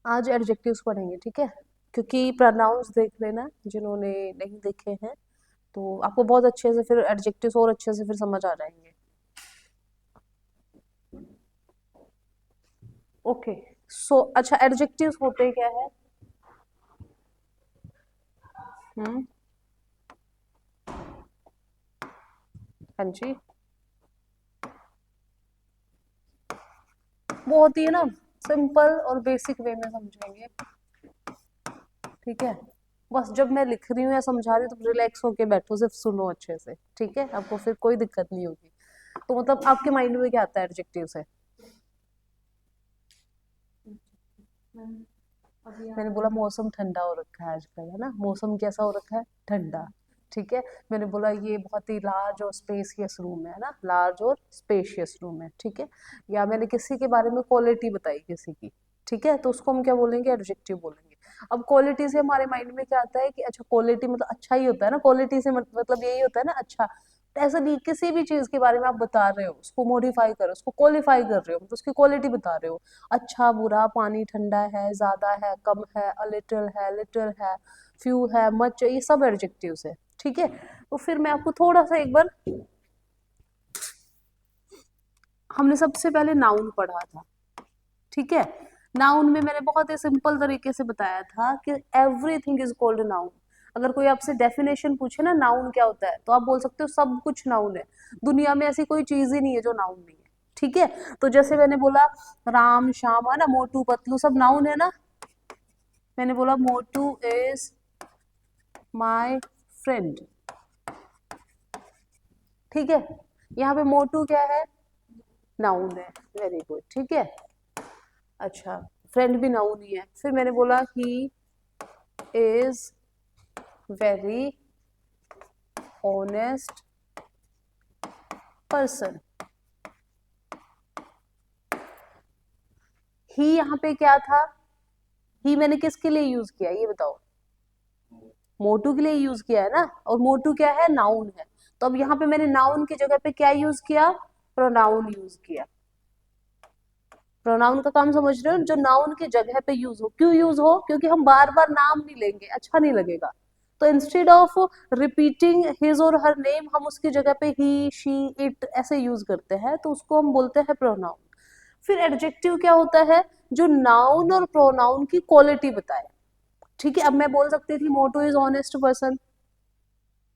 आज एडजेक्टिव्स पढ़ेंगे, ठीक है। क्योंकि प्रोनाउंस देख लेना जिन्होंने नहीं देखे हैं, तो आपको बहुत अच्छे से फिर एडजेक्टिव्स और अच्छे से फिर समझ आ जाएंगे। ओके। सो अच्छा, एडजेक्टिव्स होते क्या है? हम्म। हाँ जी। वो होती है ना, सिंपल और बेसिक वे में समझेंगे, ठीक है। बस जब मैं लिख रही हूँ या समझा रही हूँ तो रिलैक्स होके बैठो, सिर्फ सुनो अच्छे से, ठीक है। आपको फिर कोई दिक्कत नहीं होगी। तो मतलब आपके माइंड में क्या आता है एडजेक्टिव से? मैंने बोला मौसम ठंडा हो रखा है आजकल, है ना। मौसम कैसा हो रखा है? ठंडा। ठीक है। मैंने बोला ये बहुत ही लार्ज और स्पेसियस रूम है ना, लार्ज और स्पेशियस रूम है, ठीक है। या मैंने किसी के बारे में क्वालिटी बताई किसी की, ठीक है, तो उसको हम क्या बोलेंगे? एडजेक्टिव बोलेंगे। अब क्वालिटी से हमारे माइंड में क्या आता है कि अच्छा क्वालिटी मतलब अच्छा ही होता है ना, क्वालिटी से मतलब यही होता है ना, अच्छा। तो ऐसा नहीं, किसी भी चीज के बारे में आप बता रहे हो, उसको मॉडिफाई करो, उसको क्वालिफाई कर रहे हो, मतलब उसकी क्वालिटी बता रहे हो। अच्छा, बुरा, पानी ठंडा है, ज्यादा है, कम है, लिटिल है, लिटिल है, फ्यू है, मच, ये सब एडजेक्टिव्स है, ठीक है। तो फिर मैं आपको थोड़ा सा एक बार, हमने सबसे पहले नाउन पढ़ा था, ठीक है। नाउन में मैंने बहुत ही सिंपल तरीके से बताया था कि एवरीथिंग इज कॉल्ड नाउन। अगर कोई आपसे डेफिनेशन पूछे ना नाउन क्या होता है, तो आप बोल सकते हो सब कुछ नाउन है। दुनिया में ऐसी कोई चीज ही नहीं है जो नाउन नहीं है, ठीक है। तो जैसे मैंने बोला राम श्याम, है ना, मोटू पतलू, सब नाउन है ना। मैंने बोला मोटू इज माय फ्रेंड, ठीक है। यहाँ पे मोटू क्या है? नाउन है। वेरी गुड, ठीक है। अच्छा, फ्रेंड भी नाउन ही है। फिर मैंने बोला he is very honest person. He यहाँ पे क्या था? ही मैंने किसके लिए यूज किया ये बताओ? मोटू के लिए यूज किया है ना, और मोटू क्या है? नाउन है। तो अब यहाँ पे मैंने नाउन की जगह पे क्या यूज किया? प्रोनाउन यूज किया। प्रोनाउन का काम समझ रहे हो, जो नाउन की जगह पे यूज हो। क्यों यूज हो? क्योंकि हम बार बार नाम नहीं लेंगे, अच्छा नहीं लगेगा। तो इंस्टेड ऑफ रिपीटिंग हिज और हर नेम, हम उसकी जगह पे ही, शी, इट ऐसे यूज करते हैं, तो उसको हम बोलते हैं प्रोनाउन। फिर एडजेक्टिव क्या होता है? जो नाउन और प्रोनाउन की क्वालिटी बताए, ठीक है। अब मैं बोल सकती थी मोटू इज ऑनेस्ट पर्सन,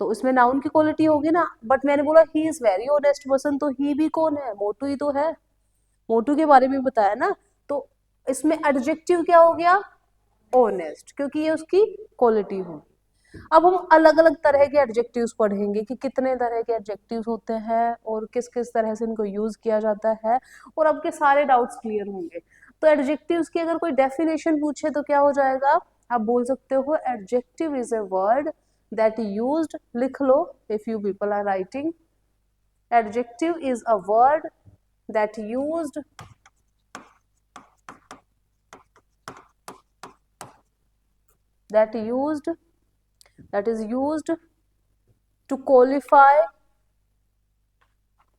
तो इसमें नाउन की क्वालिटी होगी ना। बट मैंने बोला he is very honest person, तो ही भी कौन है? मोटू ही तो है। मोटू के बारे में बताया ना। तो इसमें एडजेक्टिव क्या हो गया? ऑनेस्ट, क्योंकि ये उसकी क्वालिटी होगी। अब हम अलग अलग तरह के एडजेक्टिव्स पढ़ेंगे कि कितने तरह के एडजेक्टिव्स होते हैं और किस किस तरह से इनको यूज किया जाता है, और आपके सारे डाउट्स क्लियर होंगे। तो एडजेक्टिव्स की अगर कोई डेफिनेशन पूछे तो क्या हो जाएगा? आप बोल सकते हो adjective is a word that used, लिख लो if you people are writing. Adjective is a word that used that used that is used to qualify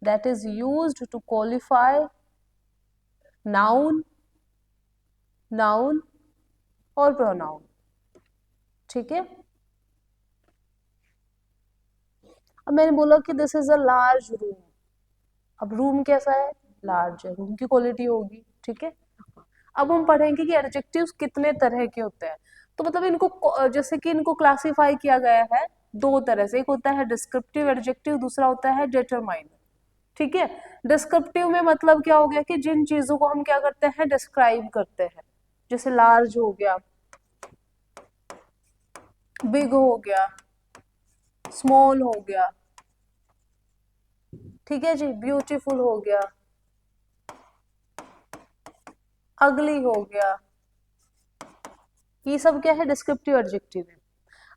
that is used to qualify noun, noun और pronoun, ठीक है। अब मैंने बोला कि this is a large room. अब room कैसा है? लार्ज है, रूम की क्वालिटी होगी, ठीक है। अब हम पढ़ेंगे कि एडजेक्टिव्स कितने तरह के होते हैं। तो मतलब इनको जैसे कि इनको क्लासिफाई किया गया है दो तरह से। एक होता है डिस्क्रिप्टिव एडजेक्टिव, दूसरा होता है डिटरमाइनर, ठीक है। डिस्क्रिप्टिव में मतलब क्या हो गया कि जिन चीजों को हम क्या करते हैं? डिस्क्राइब करते हैं। जैसे लार्ज हो गया, बिग हो गया, स्मॉल हो गया, ठीक है जी, ब्यूटीफुल हो गया, अगली हो गया। ये सब क्या है? डिस्क्रिप्टिव एडजेक्टिव है।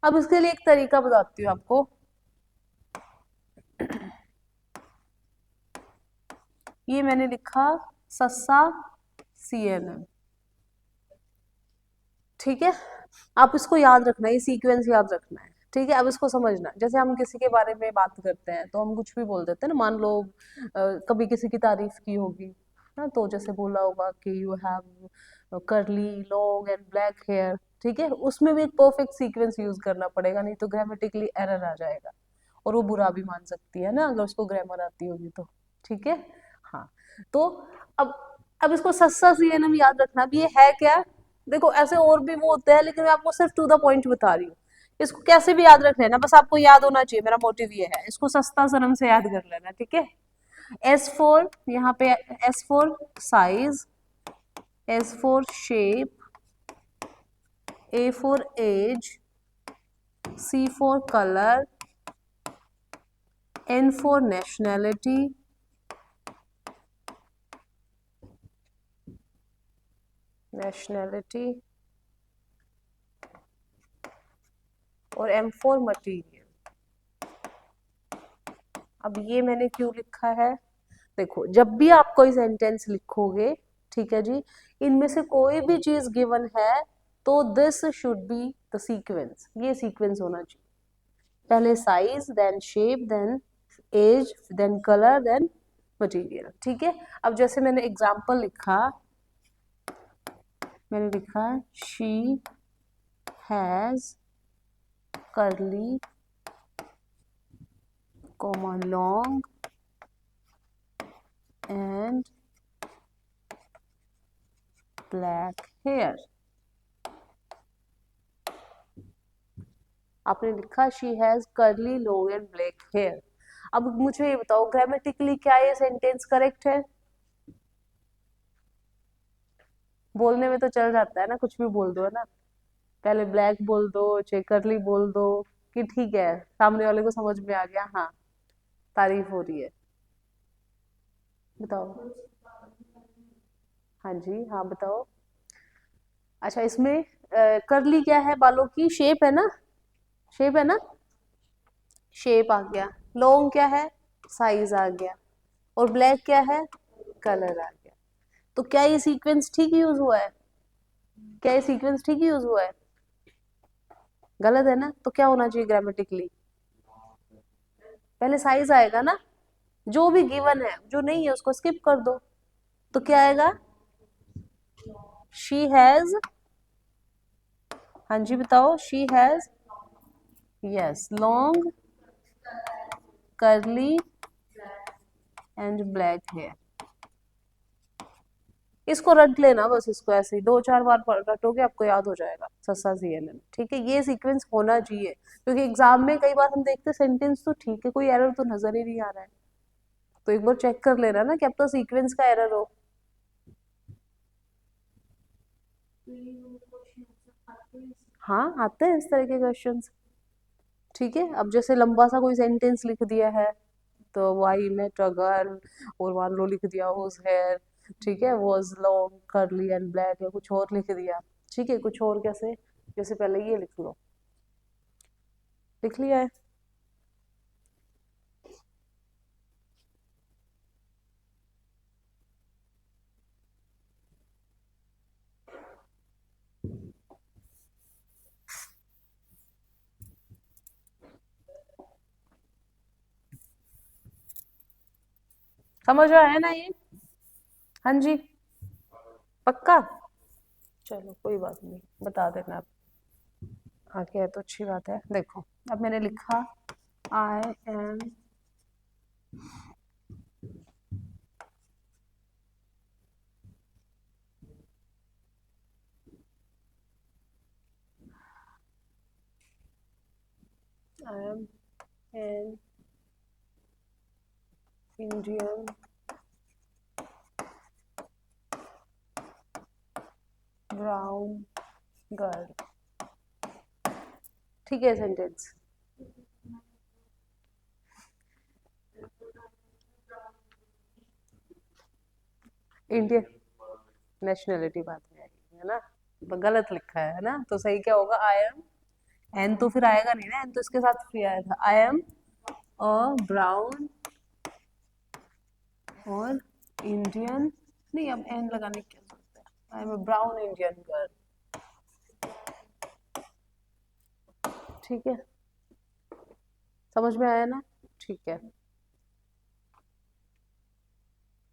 अब इसके लिए एक तरीका बताती हूँ आपको। ये मैंने लिखा सस्सा CNN, ठीक है। आप इसको याद रखना, ये सीक्वेंस याद रखना है, ठीक है। अब इसको समझना, जैसे हम किसी के बारे में बात करते हैं तो हम कुछ भी बोल देते हैं ना। मान लो कभी किसी की तारीफ की होगी ना, तो जैसे बोला होगा कि यू हैव करली, लॉन्ग एंड ब्लैक हेयर, ठीक है, उसमें भी एक परफेक्ट सीक्वेंस यूज करना पड़ेगा, नहीं तो ग्रामेटिकली एरर आ जाएगा और वो बुरा भी मान सकती है ना अगर उसको ग्रामर आती होगी तो। ठीक है। हाँ। तो अब अब इसको सस्ता सीएनएम याद रखना भी, ये है क्या? देखो ऐसे और भी वो होते हैं, लेकिन मैं आपको सिर्फ टू द पॉइंट बता रही हूँ। इसको कैसे भी याद रख लेना, बस आपको याद होना चाहिए, मेरा मोटिव ये है, इसको सस्ता सनम से याद कर लेना, ठीक है। S4 यहाँ पे, S4 size, S4 shape, A4 age, C4 color, N4 nationality, और M4 मटीरियल। अब ये मैंने क्यों लिखा है? देखो जब भी आप कोई सेंटेंस लिखोगे, ठीक है जी, इनमें से कोई भी चीज गिवन है तो this should be the sequence, ये सीक्वेंस होना चाहिए। पहले size, then shape, then age, then colour, then material, ठीक है। अब जैसे मैंने एग्जांपल लिखा, मैंने लिखा she has curly, long and black hair। आपने लिखा she has curly, long and black hair. अब मुझे ये बताओ ग्रामेटिकली क्या ये सेंटेंस करेक्ट है? बोलने में तो चल जाता है ना, कुछ भी बोल दो, है ना, पहले ब्लैक बोल दो, चाहे कर्ली बोल दो, कि ठीक है सामने वाले को समझ में आ गया, हाँ तारीफ हो रही है। बताओ। हाँ जी, हाँ बताओ। अच्छा इसमें कर्ली क्या है? बालों की शेप है ना, शेप है ना, शेप आ गया। लॉन्ग क्या है? साइज आ गया। और ब्लैक क्या है? कलर आ गया। तो क्या ये सीक्वेंस ठीक यूज हुआ है? क्या ये सीक्वेंस ठीक यूज हुआ है? गलत है ना, तो क्या होना चाहिए ग्रामेटिकली? पहले साइज आएगा ना, जो भी गिवन है, जो नहीं है उसको स्किप कर दो। तो क्या आएगा? शी हैज, हाँ जी बताओ, she has, yes, long curly and black hair. इसको रट लेना बस, इसको ऐसे ही 2-4 बार रटोगे आपको याद हो जाएगा, ससा सीएनएन, ठीक है। ये सीक्वेंस होना चाहिए, क्योंकि एग्जाम में कई बार हम देखते सेंटेंस तो ठीक है, कोई एरर तो नजर ही नहीं आ रहा है, तो एक बार चेक कर लेना ना कि अब तो सीक्वेंस का एरर हो। हाँ आते हैं इस तरह के क्वेश्चंस, ठीक है। अब जैसे लंबा सा कोई सेंटेंस लिख दिया है, तो वाई मेट अ गर्ल, और मान लो लिख दिया हुज हेयर, ठीक है, was long curly and black, या कुछ और लिख दिया, ठीक है, कुछ और कैसे, जैसे पहले ये लिख लो, लिख लिया है। समझ आया ना ये? हाँ जी, पक्का। चलो कोई बात नहीं, बता देना आप, आगे है तो अच्छी बात है। देखो अब मैंने लिखा I am, I am an Indian brown girl, ठीक है सेंटेंस। इंडियन नेशनलिटी बात में आएगी, है ना, गलत लिखा है ना, तो सही क्या होगा? आई एम, एन तो फिर आएगा नहीं ना, एन तो इसके साथ फ्री आया था, आई एम अ ब्राउन, और इंडियन, नहीं अब एन लगाने की क्या जरूरत है, I am a brown Indian girl, ठीक है, समझ में आया ना? ठीक है।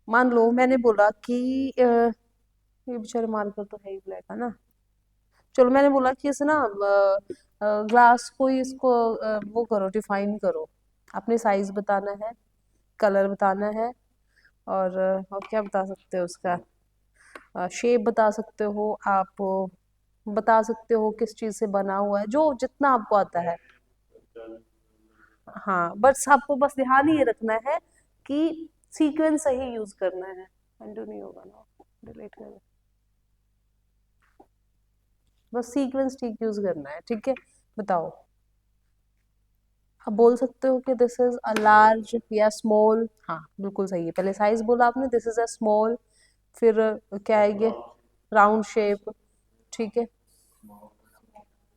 मान लो मैंने बोला कि ये बेचारे मार्कर तो है ही ब्लैक है ना। चलो मैंने बोला कि इसे ना ग्लास को ही इसको वो करो, डिफाइन करो। अपने साइज बताना है, कलर बताना है, और क्या बता सकते हो उसका, शेप बता सकते हो आप, बता सकते हो किस चीज से बना हुआ है, जो जितना आपको आता है। हाँ, बस आपको बस ध्यान ये रखना है कि सीक्वेंस सही यूज करना है। अंडू नहीं होगा ना, डिलीट कर दो। बस सीक्वेंस ठीक यूज करना है, ठीक है। बताओ, आप बोल सकते हो कि दिस इज अ लार्ज या स्मॉल। हाँ बिल्कुल सही है, पहले साइज बोला आपने, दिस इज अ स्मॉल, फिर क्या है ये, राउंड शेप, ठीक है।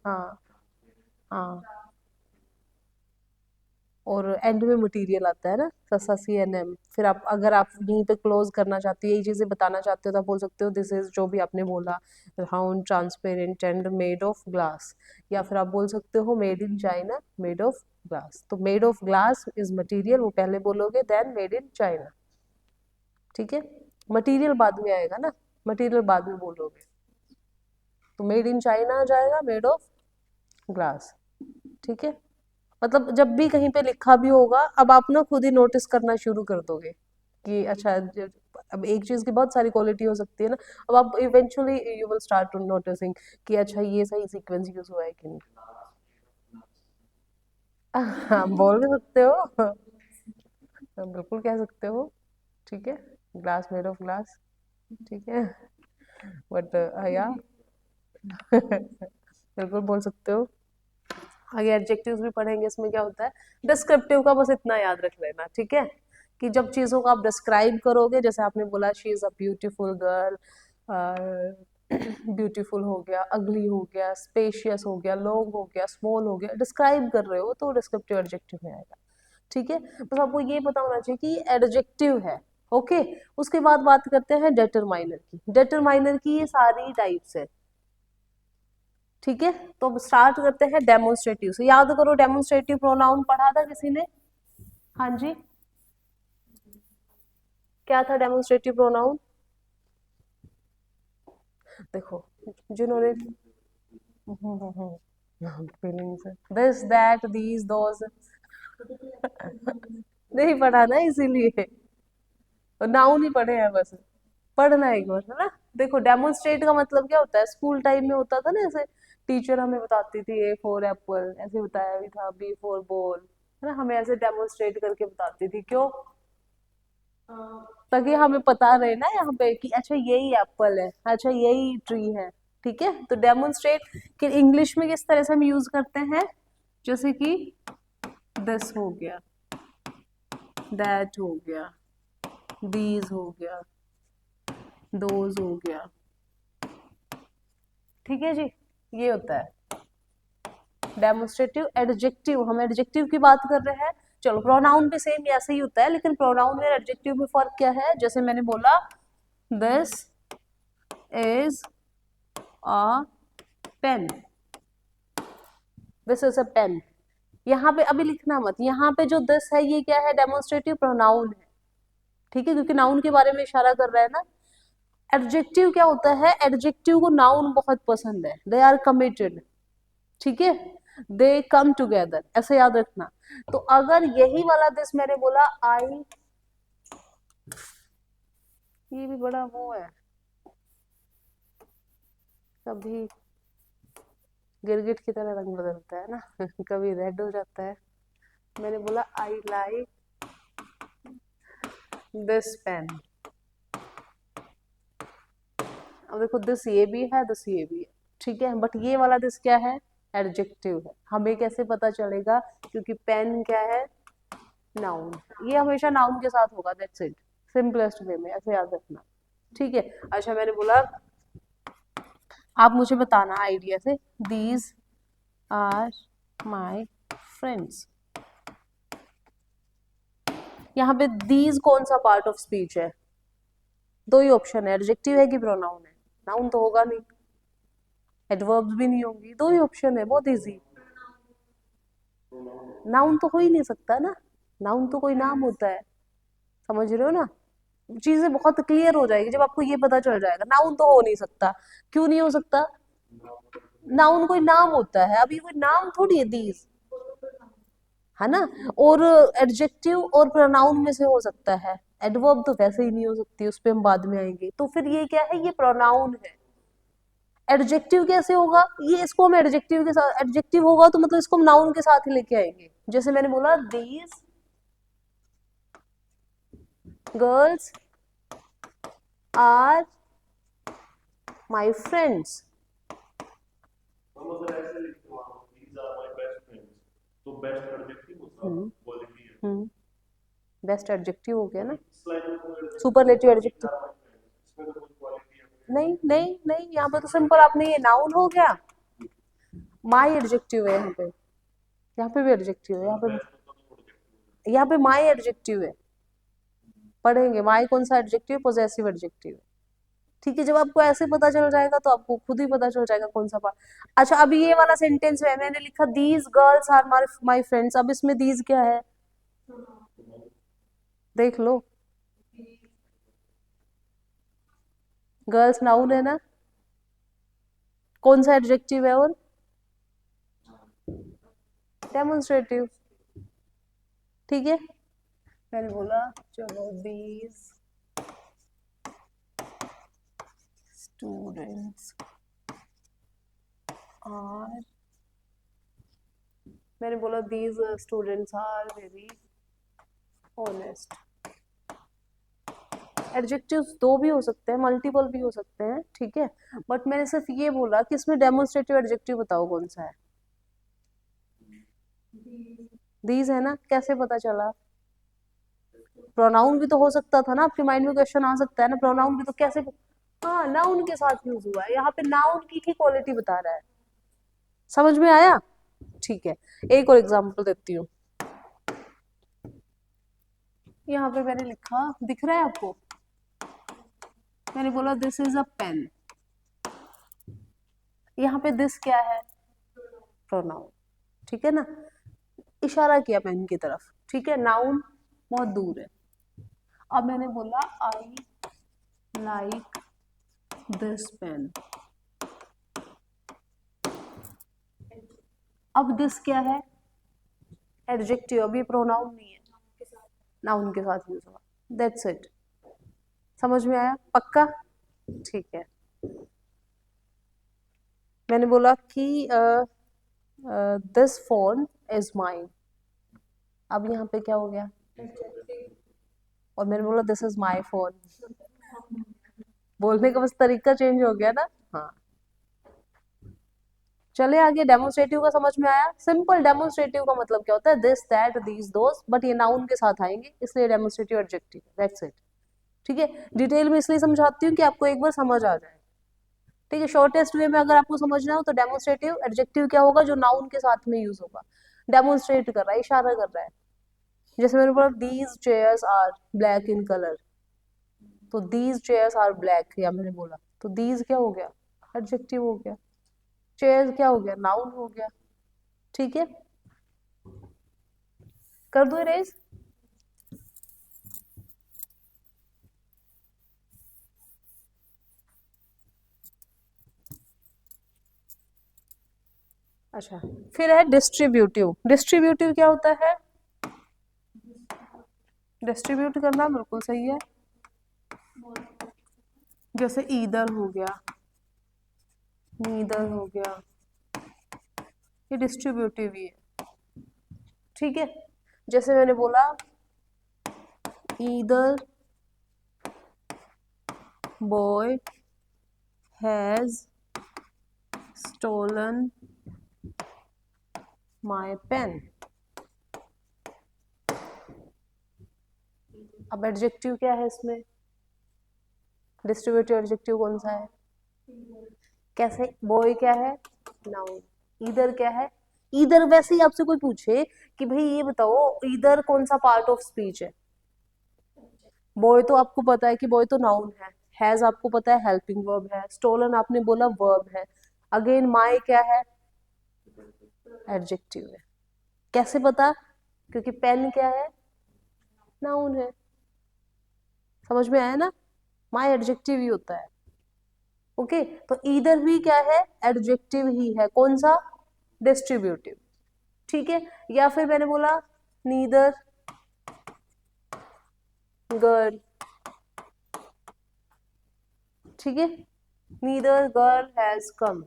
हाँ हाँ, और एंड में मटेरियल आता है ना, SSCNM। फिर आप अगर आप यहीं पे क्लोज करना चाहते हो, यही चीजें बताना चाहते हो, तो आप बोल सकते हो दिस इज, जो भी आपने बोला, round, transparent and made of glass. या फिर आप बोल सकते हो made in China, made of glass. तो made of glass is material, वो पहले बोलोगे, देन मेड इन चाइना, ठीक है। मटेरियल बाद में आएगा ना, मटेरियल बाद में बोलोगे। तो मेड इन चाइना आ जाएगा, मेड ऑफ ग्लास, ठीक है। मतलब जब भी कहीं पे लिखा भी होगा, अब आप ना खुद ही नोटिस करना शुरू कर दोगे कि अच्छा अब एक चीज की बहुत सारी क्वालिटी हो सकती है ना। अब आप eventually you will start to noticing कि अच्छा ये सही सीक्वेंस यूज हुआ है कि नहीं। हाँ बोल भी सकते हो, बिल्कुल कह सकते हो, ठीक है। ग्लास, मेड ऑफ ग्लास, ठीक है। बट या बिल्कुल बोल सकते हो। आगे एडजेक्टिव्स भी पढ़ेंगे, इसमें क्या होता है, डिस्क्रिप्टिव का बस इतना याद रख लेना, ठीक है। कि जब चीजों को आप डिस्क्राइब करोगे, जैसे आपने बोला she is a beautiful girl, beautiful हो गया, अगली हो गया, स्पेशियस हो गया, लॉन्ग हो गया, स्मॉल हो गया, डिस्क्राइब कर रहे हो तो डिस्क्रिप्टिव एडजेक्टिव में आएगा, ठीक है। बस आपको ये पता होना चाहिए कि एडजेक्टिव है, ओके। उसके बाद बात करते हैं डेटरमाइनर की। डेटरमाइनर की ये सारी टाइप्स है, ठीक है। तो अब स्टार्ट करते हैं डेमोन्स्ट्रेटिव से। याद करो, डेमोन्स्ट्रेटिव प्रोनाउन पढ़ा था किसी ने? हाँ जी, क्या था डेमोन्स्ट्रेटिव प्रोनाउन? देखो, जिन्होंने feelings, this that these those नहीं पढ़ा ना, इसीलिए नाउन ही पढ़े हैं बस। पढ़ना एक बार, है ना। देखो, डेमोन्स्ट्रेट का मतलब क्या होता है, स्कूल टाइम में होता था ना, ऐसे टीचर हमें बताती थी ए फॉर एप्पल, ऐसे बताया भी था, बी फॉर बॉल, है ना, हमें ऐसे डेमोन्स्ट्रेट करके बताती थी, क्यों? ताकि हमें पता रहे ना यहाँ पे कि अच्छा यही एप्पल है, अच्छा यही ट्री है, ठीक है। तो डेमोन्स्ट्रेट कि इंग्लिश में किस तरह से हम यूज करते हैं, जैसे कि दिस हो गया, दैट हो गया, दीज हो गया, दोज हो गया, ठीक है जी। ये होता है डेमोन्स्ट्रेटिव। एडजेक्टिव, हम एडजेक्टिव की बात कर रहे हैं। चलो, प्रोनाउन भी सेम ऐसे ही होता है, लेकिन प्रोनाउन में एडजेक्टिव में फर्क क्या है, जैसे मैंने बोला, this is a pen, this is a pen. यहाँ पे अभी लिखना मत, यहाँ पे जो दिस है ये क्या है, डेमोन्स्ट्रेटिव प्रोनाउन है, ठीक है, क्योंकि नाउन के बारे में इशारा कर रहा है ना। एडजेक्टिव क्या होता है, एडजेक्टिव को नाउन बहुत पसंद है, दे आर कमिटेड, ठीक है, दे कम टुगेदर, ऐसे याद रखना। तो अगर यही वाला दिस मैंने बोला आई, ये भी बड़ा वो है, कभी गिरगिट की तरह रंग बदलता है ना कभी रेड हो जाता है। मैंने बोला आई लाइक दिस पेन। अब देखो, दिस ये भी है, दिस ये भी है, ठीक है, बट ये वाला दिस क्या है, एडजेक्टिव है। हमें कैसे पता चलेगा, क्योंकि पेन क्या है, नाउन। ये हमेशा नाउन के साथ होगा, दैट्स इट, सिंपलेस्ट वे में, ऐसे याद रखना, ठीक है। अच्छा, मैंने बोला, आप मुझे बताना आइडिया से, दीज आर माई फ्रेंड्स। यहाँ पे दीज कौन सा पार्ट ऑफ स्पीच है? दो ही ऑप्शन है, एडजेक्टिव है कि प्रोनाउन है। नाउन तो होगा नहीं, एडवर्ब्स भी नहीं होंगी, दो ही ऑप्शन है, बहुत इजी। नाउन तो हो ही नहीं सकता ना, नाउन तो कोई नाम होता है, समझ रहे हो ना। चीजें बहुत क्लियर हो जाएगी जब आपको ये पता चल जाएगा। नाउन तो हो नहीं सकता, क्यों नहीं हो सकता? नाउन कोई नाम होता है, अभी कोई नाम थोड़ी है दीज, है ना। और एडजेक्टिव और प्रोनाउन में से हो सकता है, एडवर्ब तो वैसे ही नहीं हो सकती, उस पर हम बाद में आएंगे। तो फिर ये क्या है? ये प्रोनाउन है। एडजेक्टिव कैसे होगा? ये इसको हम एडजेक्टिव के साथ, एडजेक्टिव होगा तो मतलब इसको हम नाउन के साथ ही लेके आएंगे। जैसे मैंने बोला these girls are my friends. हम अगर ऐसे लिखते हो these are my best friends, तो बेस्ट एडजेक्टिव होता है, क्वालिटी है। बेस्ट एडजेक्टिव हो गया ना, स्लाइड में कोई सुपरलेटिव एडजेक्टिव। इसमें तो कोई क्वालिटी है नहीं नहीं नहीं, यहाँ पे तो सिंपल आपने ये नाउन हो गया, माई एडजेक्टिव है यहाँ पे, यहाँ पे भी एडजेक्टिव है, यहाँ पे माई एडजेक्टिव है। पढ़ेंगे माई कौन सा एडजेक्टिव, पॉजेसिव एडजेक्टिव है। ठीक है, जब आपको ऐसे पता चल जाएगा तो आपको खुद ही पता चल जाएगा कौन सा पार्ट। अच्छा, अभी ये वाला सेंटेंस है, मैंने लिखा these girls are my friends, अब इसमें दीज क्या है? देख लो, गर्ल्स नाउन है ना, कौन सा एडजेक्टिव है? और डेमोन्स्ट्रेटिव। ठीक है, मैंने बोला चलो दीज स्टूडेंट्स आर, मैंने बोला these students are very honest. Adjectives दो भी हो सकते हैं, मल्टीपल भी हो सकते हैं, ठीक है, बट मैंने सिर्फ ये बोला कि इसमें डेमोन्स्ट्रेटिव एडजेक्टिव बताओ कौन सा है। दीज है ना, कैसे पता चला? प्रोनाउन भी तो हो सकता था ना, आपके माइंड में क्वेश्चन आ सकता है ना, प्रोनाउन भी तो कैसे, हाँ नाउन के साथ यूज हुआ है, यहाँ पे नाउन की ही क्वालिटी बता रहा है। समझ में आया? ठीक है, एक और एग्जांपल देती हूँ। यहाँ पे मैंने लिखा, दिख रहा है आपको? मैंने बोला दिस इज अ पेन, यहाँ पे दिस क्या है? प्रोनाउन, ठीक है ना, इशारा किया पेन की तरफ, ठीक है, नाउन बहुत दूर है। अब मैंने बोला आई लाइक दिस पेन, अब दिस क्या है? एडजेक्टिव, अभी प्रोनाउन नहीं है, नाउन के साथ यूज हुआ, दैट्स इट। समझ में आया? पक्का? ठीक है, मैंने बोला कि दिस फोन इज माइन, अब यहाँ पे क्या हो गया? और मैंने बोला दिस इज माई फोन, बोलने का बस तरीका चेंज हो गया ना। हाँ, चले आगे, डेमोन्स्ट्रेटिव का समझ में आया? सिंपल, डेमोन्स्ट्रेटिव का मतलब क्या होता है? This that these those, but ये नाउन के साथ आएंगे, इसलिए डेमोन्स्ट्रेटिव एडजेक्टिव, दैट्स इट। ठीक है, डिटेल में इसलिए समझाती हूँ कि आपको एक बार समझ आ जाए। ठीक है, शॉर्टेस्ट वे में अगर आपको समझना हो तो डेमोन्स्ट्रेटिव एडजेक्टिव क्या होगा? जो नाउन के साथ में यूज होगा, डेमोन्स्ट्रेट कर रहा है, इशारा कर रहा है। जैसे मैंने बोला these chairs are black in colour, तो दीज चेयर्स आर ब्लैक, या मैंने बोला तो दीज क्या हो गया? एडजेक्टिव हो गया। चेयर्स क्या हो गया? नाउन हो गया। ठीक है, कर दो इरेज। अच्छा, फिर है डिस्ट्रीब्यूटिव। डिस्ट्रीब्यूटिव क्या होता है? डिस्ट्रीब्यूट करना, बिल्कुल सही है। जैसे ईदर हो गया, नीदर हो गया, ये डिस्ट्रीब्यूटिव ही है। ठीक है, जैसे मैंने बोला either boy has stolen my pen, अब एडजेक्टिव क्या है इसमें? डिस्ट्रीब्यूटिव एडजेक्टिव कौन सा है? कैसे? बॉय क्या है? नाउन। ईदर क्या है? ईदर, वैसे ही आपसे कोई पूछे कि भाई ये बताओ ईदर कौन सा पार्ट ऑफ स्पीच है? बॉय तो आपको पता है कि बॉय तो नाउन है, हैज आपको पता है हेल्पिंग वर्ब है, स्टोलन आपने बोला वर्ब है, अगेन माई क्या है? एडजेक्टिव है। कैसे पता? क्योंकि पेन क्या है? नाउन है। समझ में आया ना, माई एडजेक्टिव ही होता है। ओके, तो ईदर भी क्या है, एडजेक्टिव ही है, कौन सा, डिस्ट्रीब्यूटिव। ठीक है, या फिर मैंने बोला नीदर गर्ल, ठीक है, नीदर गर्ल हैज कम,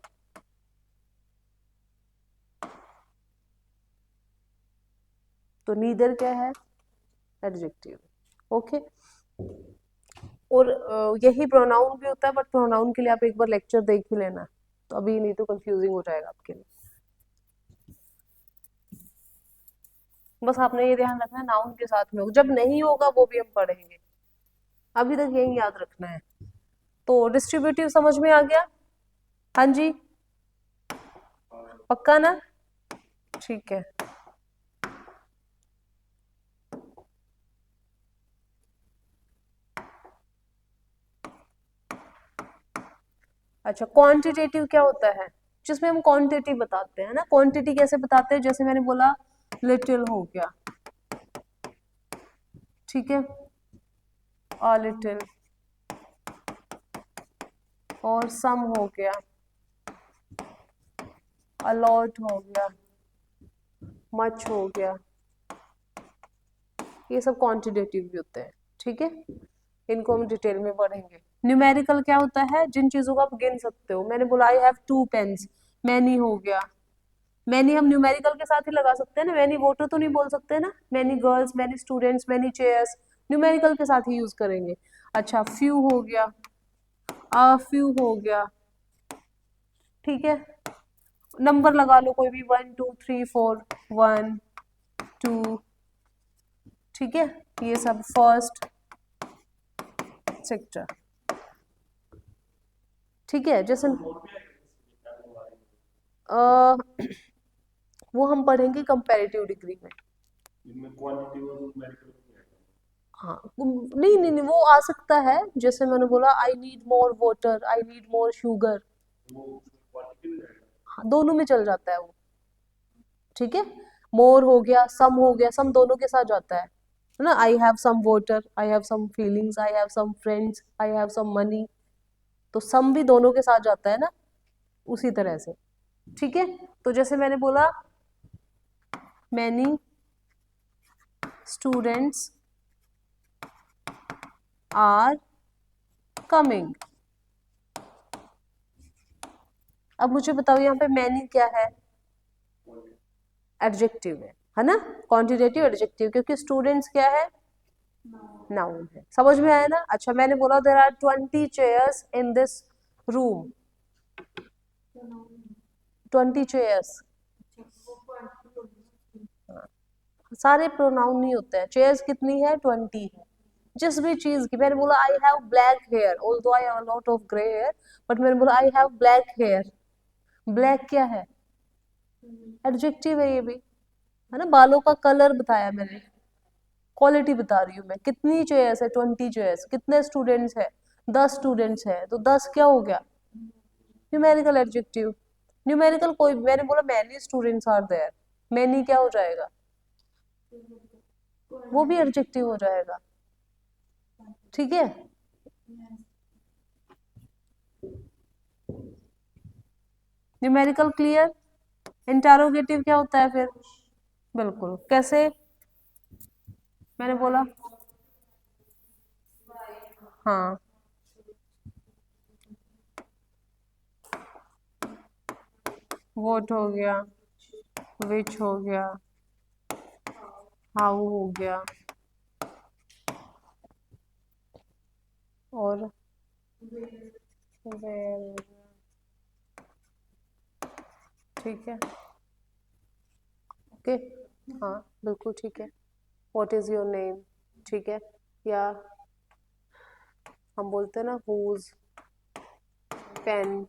तो नीदर क्या है, एडजेक्टिव। ओके, और यही प्रोनाउन भी होता है, बट प्रोनाउन के लिए आप एक बार लेक्चर देख ही लेना, तो अभी नहीं तो कंफ्यूजिंग हो जाएगा आपके लिए। बस आपने ये ध्यान रखना है नाउन के साथ में होगा, जब नहीं होगा वो भी हम पढ़ेंगे, अभी तक यही याद रखना है। तो डिस्ट्रीब्यूटिव समझ में आ गया, हाँ जी, पक्का ना, ठीक है। अच्छा, क्वांटिटेटिव क्या होता है, जिसमें हम क्वांटिटी बताते हैं ना, क्वांटिटी कैसे बताते हैं, जैसे मैंने बोला लिटिल हो गया, ठीक है, अ लिटिल, और सम हो गया, अ लॉट हो गया, मच हो गया, ये सब क्वांटिटेटिव भी होते हैं, ठीक है, इनको हम डिटेल में पढ़ेंगे। न्यूमेरिकल क्या होता है, जिन चीजों को आप गिन सकते हो, मैंने बोला आई हैव 2 पेन्स, मैनी हो गया, मैनी हम न्यूमेरिकल के साथ ही लगा सकते हैं ना, मैनी वोटर तो नहीं बोल सकते ना, many girls, many students, many chairs, numerical के साथ ही यूज करेंगे। अच्छा, फ्यू हो गया, आ फ्यू हो गया, ठीक है, नंबर लगा लो कोई भी, 1 2 3 4, 1 2, ठीक है, ये सब फर्स्ट सेक्टर, ठीक है, जैसे आ, वो हम पढ़ेंगे कंपैरेटिव डिग्री में। इनमें क्वांटिटी और न्यूमेरिकल नहीं आएगा। हाँ, नहीं नहीं नहीं, वो आ सकता है, जैसे मैंने बोला I need more water, I need more sugar, वो क्वांटिटी में आएगा। हाँ, दोनों में चल जाता है वो, ठीक है, मोर हो गया, सम हो गया, सम दोनों के साथ जाता है ना, I have some water, I have some feelings, I have some friends, I have some money, तो सम भी दोनों के साथ जाता है ना, उसी तरह से, ठीक है। तो जैसे मैंने बोला मैनी स्टूडेंट्स आर कमिंग, अब मुझे बताओ यहाँ पे मैनी क्या है, एडजेक्टिव है ना, क्वांटिटेटिव एडजेक्टिव, क्योंकि स्टूडेंट्स क्या है, नाउन है, समझ में आया ना। अच्छा, मैंने बोला there are 20 chairs in this room, 20 chairs, सारे प्रोनाउन नहीं होते हैं, चेयर्स कितनी है, 20 है, जिस भी चीज की, मैंने बोला I have black hair, although I have a lot of grey hair, but मैंने बोला I have black hair, black क्या है, एडजेक्टिव है ये भी, है ना, बालों का कलर बताया मैंने, क्वालिटी बता रही हूँ मैं, कितनी चेयर्स है, 20 चेयर्स, कितने स्टूडेंट्स है, 10 स्टूडेंट्स है, तो 10 क्या हो गया, न्यूमेरिकल एडजेक्टिव। न्यूमेरिकल कोई, मैंने बोला many students are there, many क्या हो जाएगा, वो भी एडजेक्टिव हो जाएगा, ठीक है। न्यूमेरिकल क्लियर, इंटरोगेटिव क्या होता है फिर, बिल्कुल, कैसे, मैंने बोला, हाँ, वोट हो गया, विच हो गया, हाउ हो गया, और वेल, ठीक है, ओके, हाँ बिल्कुल ठीक है, व्हाट इज योर नेम, ठीक है, या हम बोलते हैं ना हुज पेन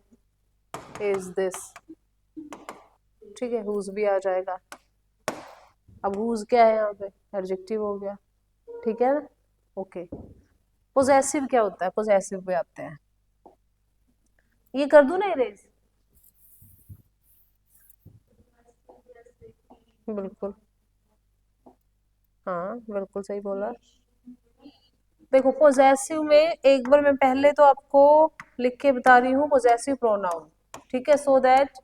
इज दिस, ठीक है, हुज भी आ जाएगा, अब हुज क्या है यहाँ पे, एडजेक्टिव हो गया, ठीक है ना, ओके। पोजेसिव क्या होता है, पोजेसिव पे आते हैं, ये कर दूं ना इरेज, बिल्कुल, हाँ बिल्कुल सही बोला, देखो पोजेसिव में एक बार मैं पहले तो आपको लिख के बता रही हूँ पोजेसिव प्रोनाउन, ठीक है, सो दैट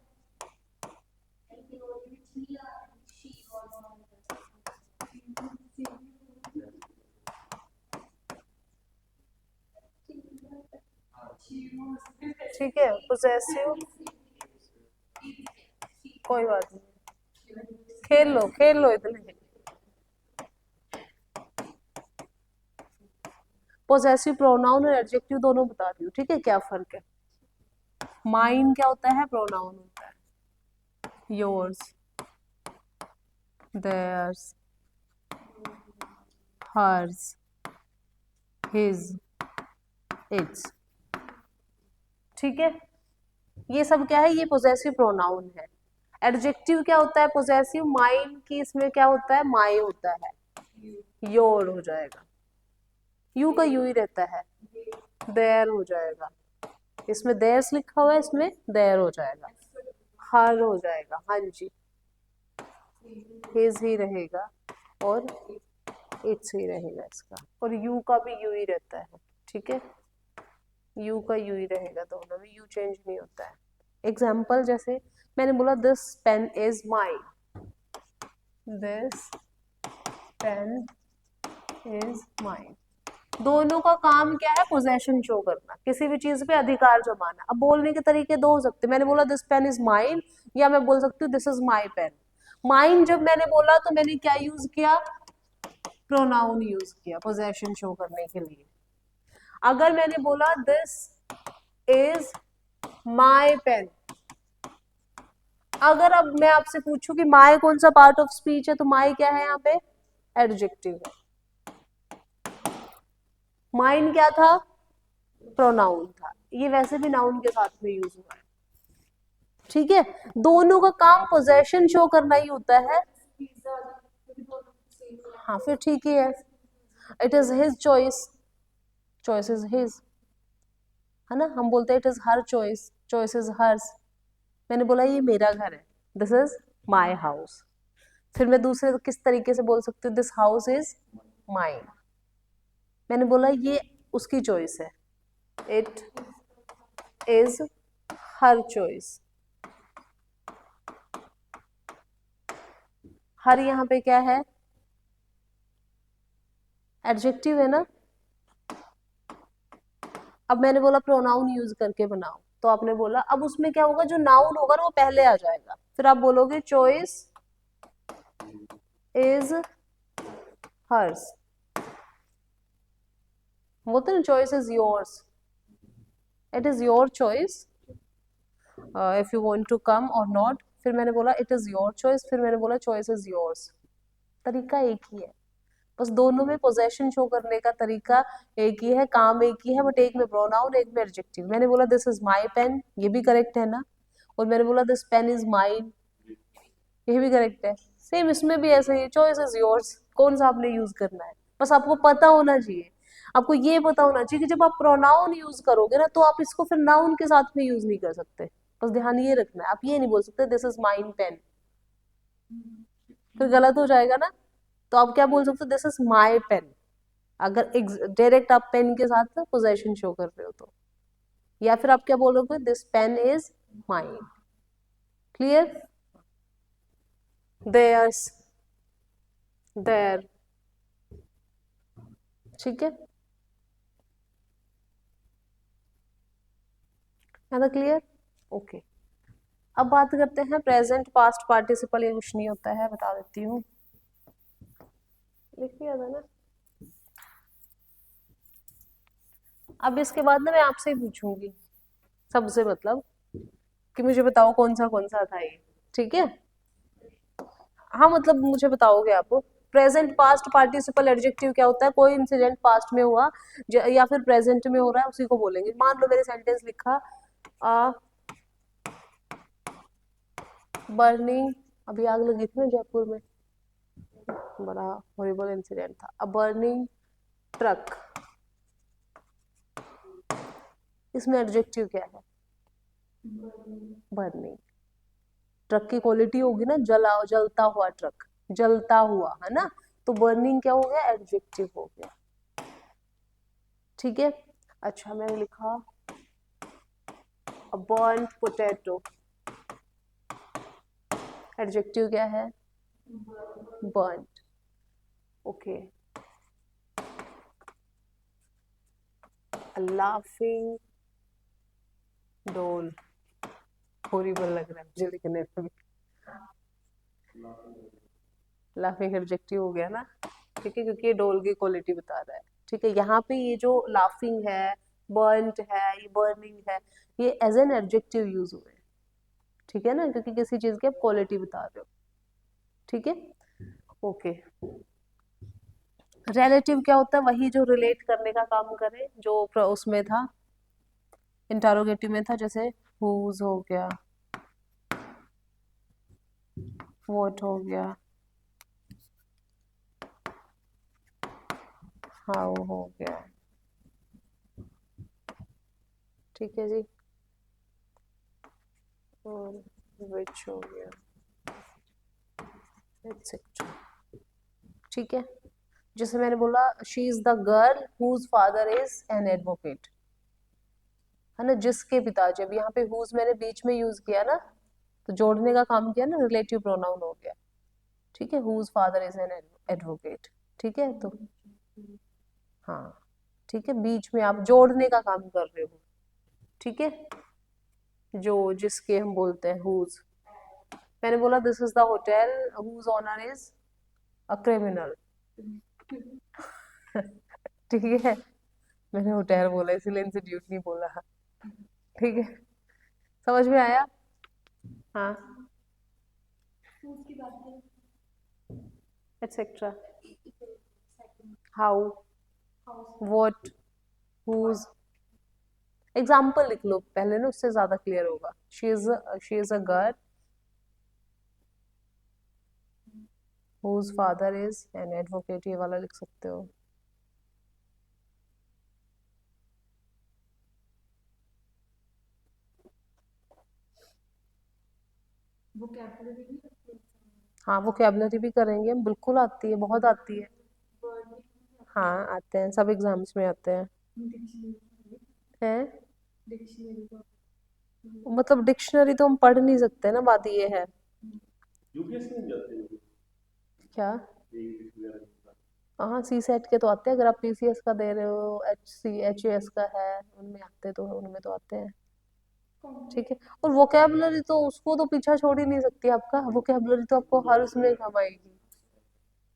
ठीक है, पोजेसिव, कोई बात नहीं, खेल लो इतने। पोजेसिव प्रोनाउन और एडजेक्टिव दोनों बता रही हूँ, ठीक है, क्या फर्क है। माइन क्या होता है, प्रोनाउन होता है, yours, theirs, hers, his, its, ठीक है, ये सब क्या है, ये पोजेसिव प्रोनाउन है। एडजेक्टिव क्या होता है पोजेसिव, माइन की इसमें क्या होता है, माई होता है, योर हो जाएगा, यू का यू ही रहता है, देयर हो जाएगा, इसमें देयर्स लिखा हुआ है, इसमें देयर हो जाएगा, हर हो जाएगा, हाँ जी, हिज ही रहेगा और इट्स ही रहेगा इसका, और यू का भी यू ही रहता है, ठीक है, यू का यू ही रहेगा, दोनों में यू चेंज नहीं होता है। एग्जाम्पल जैसे मैंने बोला this pen is mine, this pen is mine, दोनों का काम क्या है, पोजेशन शो करना, किसी भी चीज पे अधिकार जमाना। अब बोलने के तरीके दो हो सकते, मैंने बोला दिस पेन इज माइन, या मैं बोल सकती हूँ this is my pen. Mine जब मैंने बोला तो मैंने क्या यूज किया, प्रोनाउन यूज किया पोजेशन शो करने के लिए। अगर मैंने बोला दिस इज माई पेन, अगर अब मैं आपसे पूछूं कि माई कौन सा पार्ट ऑफ स्पीच है, तो माई क्या है यहाँ पे, एडजेक्टिव है। माइन क्या था, प्रोनाउन था, ये वैसे भी नाउन के साथ में यूज हुआ है, ठीक है, दोनों का काम पोजेशन शो करना ही होता है। हाँ फिर ठीक ही है, it is his choice, choice is his, है ना, हम बोलते हैं it is her choice, choice is hers. मैंने बोला ये मेरा घर है, दिस इज माई हाउस, फिर मैं दूसरे किस तरीके से बोल सकती हूँ, दिस हाउस इज माइन, मैंने बोला ये उसकी चॉइस है, इट इज हर चॉइस, हर यहाँ पे क्या है, एडजेक्टिव है ना। अब मैंने बोला प्रोनाउन यूज करके बनाओ, तो आपने बोला, अब उसमें क्या होगा, जो नाउन होगा ना वो पहले आ जाएगा, फिर आप बोलोगे चॉइस इज हर्स, बोलते ना choice is yours, it is your choice if you want to come और नॉट, फिर मैंने बोला इट इज योर चॉइस, फिर मैंने बोला चॉइस इज योर्स, तरीका एक ही है, बस दोनों में पोजेशन शो करने का तरीका एक ही है, काम एक ही है, बट एक में प्रोनाउन एक में एडजेक्टिव। मैंने बोला दिस इज माई पेन, ये भी करेक्ट है ना, और मैंने बोला दिस पेन इज माइन, ये भी करेक्ट है, सेम इसमें भी ऐसा ही है, चॉइस इज योर्स, कौन सा आपने यूज करना है, बस आपको पता होना चाहिए, आपको ये पता होना चाहिए कि जब आप प्रोनाउन यूज करोगे ना, तो आप इसको फिर नाउन के साथ में यूज नहीं कर सकते, बस ध्यान ये रखना है, आप ये नहीं बोल सकते दिस इज माइन पेन, फिर गलत हो जाएगा ना, तो आप क्या बोल सकते हो, दिस इज माई पेन, अगर डायरेक्ट आप पेन के साथ पोजेशन शो कर रहे हो तो, या फिर आप क्या बोलोगे, this pen is mine, clear, theirs, there, ठीक है, क्लियर, ओके। अब बात करते हैं प्रेजेंट पास्ट पार्टिसिपल, ये कुछ नहीं होता है, बता देती हूँ, लिख दिया था ना। अब इसके बाद ना मैं आपसे ही पूछूंगी सबसे, मतलब कि मुझे बताओ कौन सा था ये, ठीक है, हाँ मतलब मुझे बताओगे आप, प्रेजेंट पास्ट पार्टिसिपल एडजेक्टिव क्या होता है, कोई इंसिडेंट पास्ट में हुआ या फिर प्रेजेंट में हो रहा है उसी को बोलेंगे। मान लो मैंने सेंटेंस लिखा बर्निंग, अभी आग लगी थी ना जयपुर में, बड़ा हॉरिबल इंसिडेंट था, अ बर्निंग ट्रक, इसमें एडजेक्टिव क्या है, बर्निंग, ट्रक की क्वालिटी होगी ना, जलता हुआ ट्रक, जलता हुआ, है ना, तो बर्निंग क्या हो गया, एडजेक्टिव हो गया, ठीक है। अच्छा मैंने लिखा बर्न्ड पोटैटो, एडजेक्टिव क्या है? बर्न्ड। ओके। लाफिंग डोल, हॉरिबल लग रहा है मुझे लिखने में भी। लाफिंग एडजेक्टिव हो गया ना, ठीक है, क्योंकि ये डोल की क्वालिटी बता रहा है। ठीक है, यहाँ पे ये जो लाफिंग है, बर्न्ड है, ये बर्निंग है, ये एज एन एडजेक्टिव यूज हुए। ठीक है ना, क्योंकि किसी चीज की आप क्वालिटी बता रहे हो। ठीक है, ओके। रिलेटिव क्या होता है? वही जो रिलेट करने का काम करे, जो उसमें था, इंटरोगेटिव में था, जैसे हुज हो गया, व्हाट हो गया, हाउ हो गया। ठीक है जी, और विच हो गया, एटसेट्रा। ठीक है, जैसे मैंने बोला she is the girl whose father is an advocate, है ना, जिसके पिताजी। अब यहाँ पे हुज मैंने बीच में यूज किया ना, तो जोड़ने का काम किया ना, रिलेटिव प्रोनाउन हो गया। ठीक है, whose father is an advocate. ठीक है, तो हाँ, ठीक है, बीच में आप जोड़ने का काम कर रहे हो। ठीक है, जो जिसके हम बोलते हैं हुज। मैंने बोला this is the hotel whose owner is a criminal. ठीक है, मैंने होटल बोला इसीलिए इंस्टीट्यूट नहीं बोला। ठीक है, समझ में आया? हाँ, etcetera, how, what, whose. Example लिख लो पहले ना, उससे ज्यादा क्लियर होगा। She is a girl whose father is an advocate, ये वाला लिख सकते हो। हाँ, वोकेबलरी भी करेंगे हम, बिल्कुल आती है, बहुत आती है। हाँ आते हैं, सब एग्जाम्स में आते हैं। हैं? मतलब डिक्शनरी तो हम पढ़ नहीं सकते ना, बात ये है। यूपीएससी में जाते हैं क्या? इंग्लिश वगैरह। हाँ, सी सेट के तो आते हैं, अगर आप पीसीएस का दे रहे हो, एचएएस का है, उनमें आते तो उनमें तो आते हैं। ठीक है, और वोकेबलरी तो उसको तो पीछा छोड़ ही नहीं सकती आपका, वोकेबलरी तो आपको हर उसमें काम आएगी।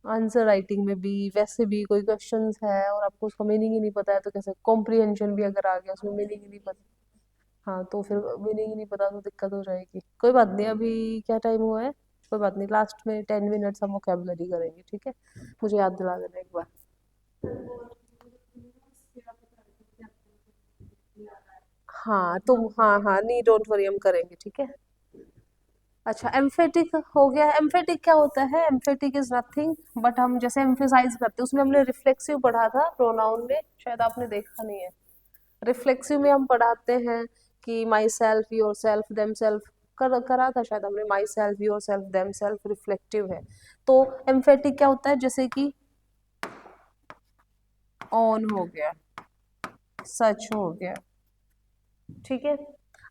आंसर राइटिंग में भी, वैसे भी कोई क्वेश्चंस है और आपको उसका मीनिंग ही नहीं पता है तो कैसे? कॉम्प्रिहेंशन भी अगर आ गया, उसमें मीनिंग ही नहीं पता, हाँ तो फिर मीनिंग ही नहीं पता तो दिक्कत हो जाएगी। कोई बात नहीं, अभी क्या टाइम हुआ है? कोई बात नहीं, लास्ट में 10 मिनट्स हम वोकेबलरी करेंगे। ठीक है, मुझे याद दिला देना एक बार। हाँ तो हाँ हाँ, नहीं डोंट वरी, हम करेंगे। ठीक है, अच्छा एम्फेटिक हो गया। एम्फेटिक क्या होता है? एम्फेटिक इज नथिंग बट, हम जैसे एम्फेसाइज करते हैं, उसमें हमने रिफ्लेक्सिव पढ़ा था प्रोनाउन में, शायद आपने देखा नहीं है। रिफ्लेक्सिव में हम पढ़ाते हैं कि my self, your self, them self, करा था शायद हमने, my self, your self, them self reflective है। तो एम्फेटिक क्या होता है? जैसे कि ऑन हो गया, सच हो गया। ठीक है,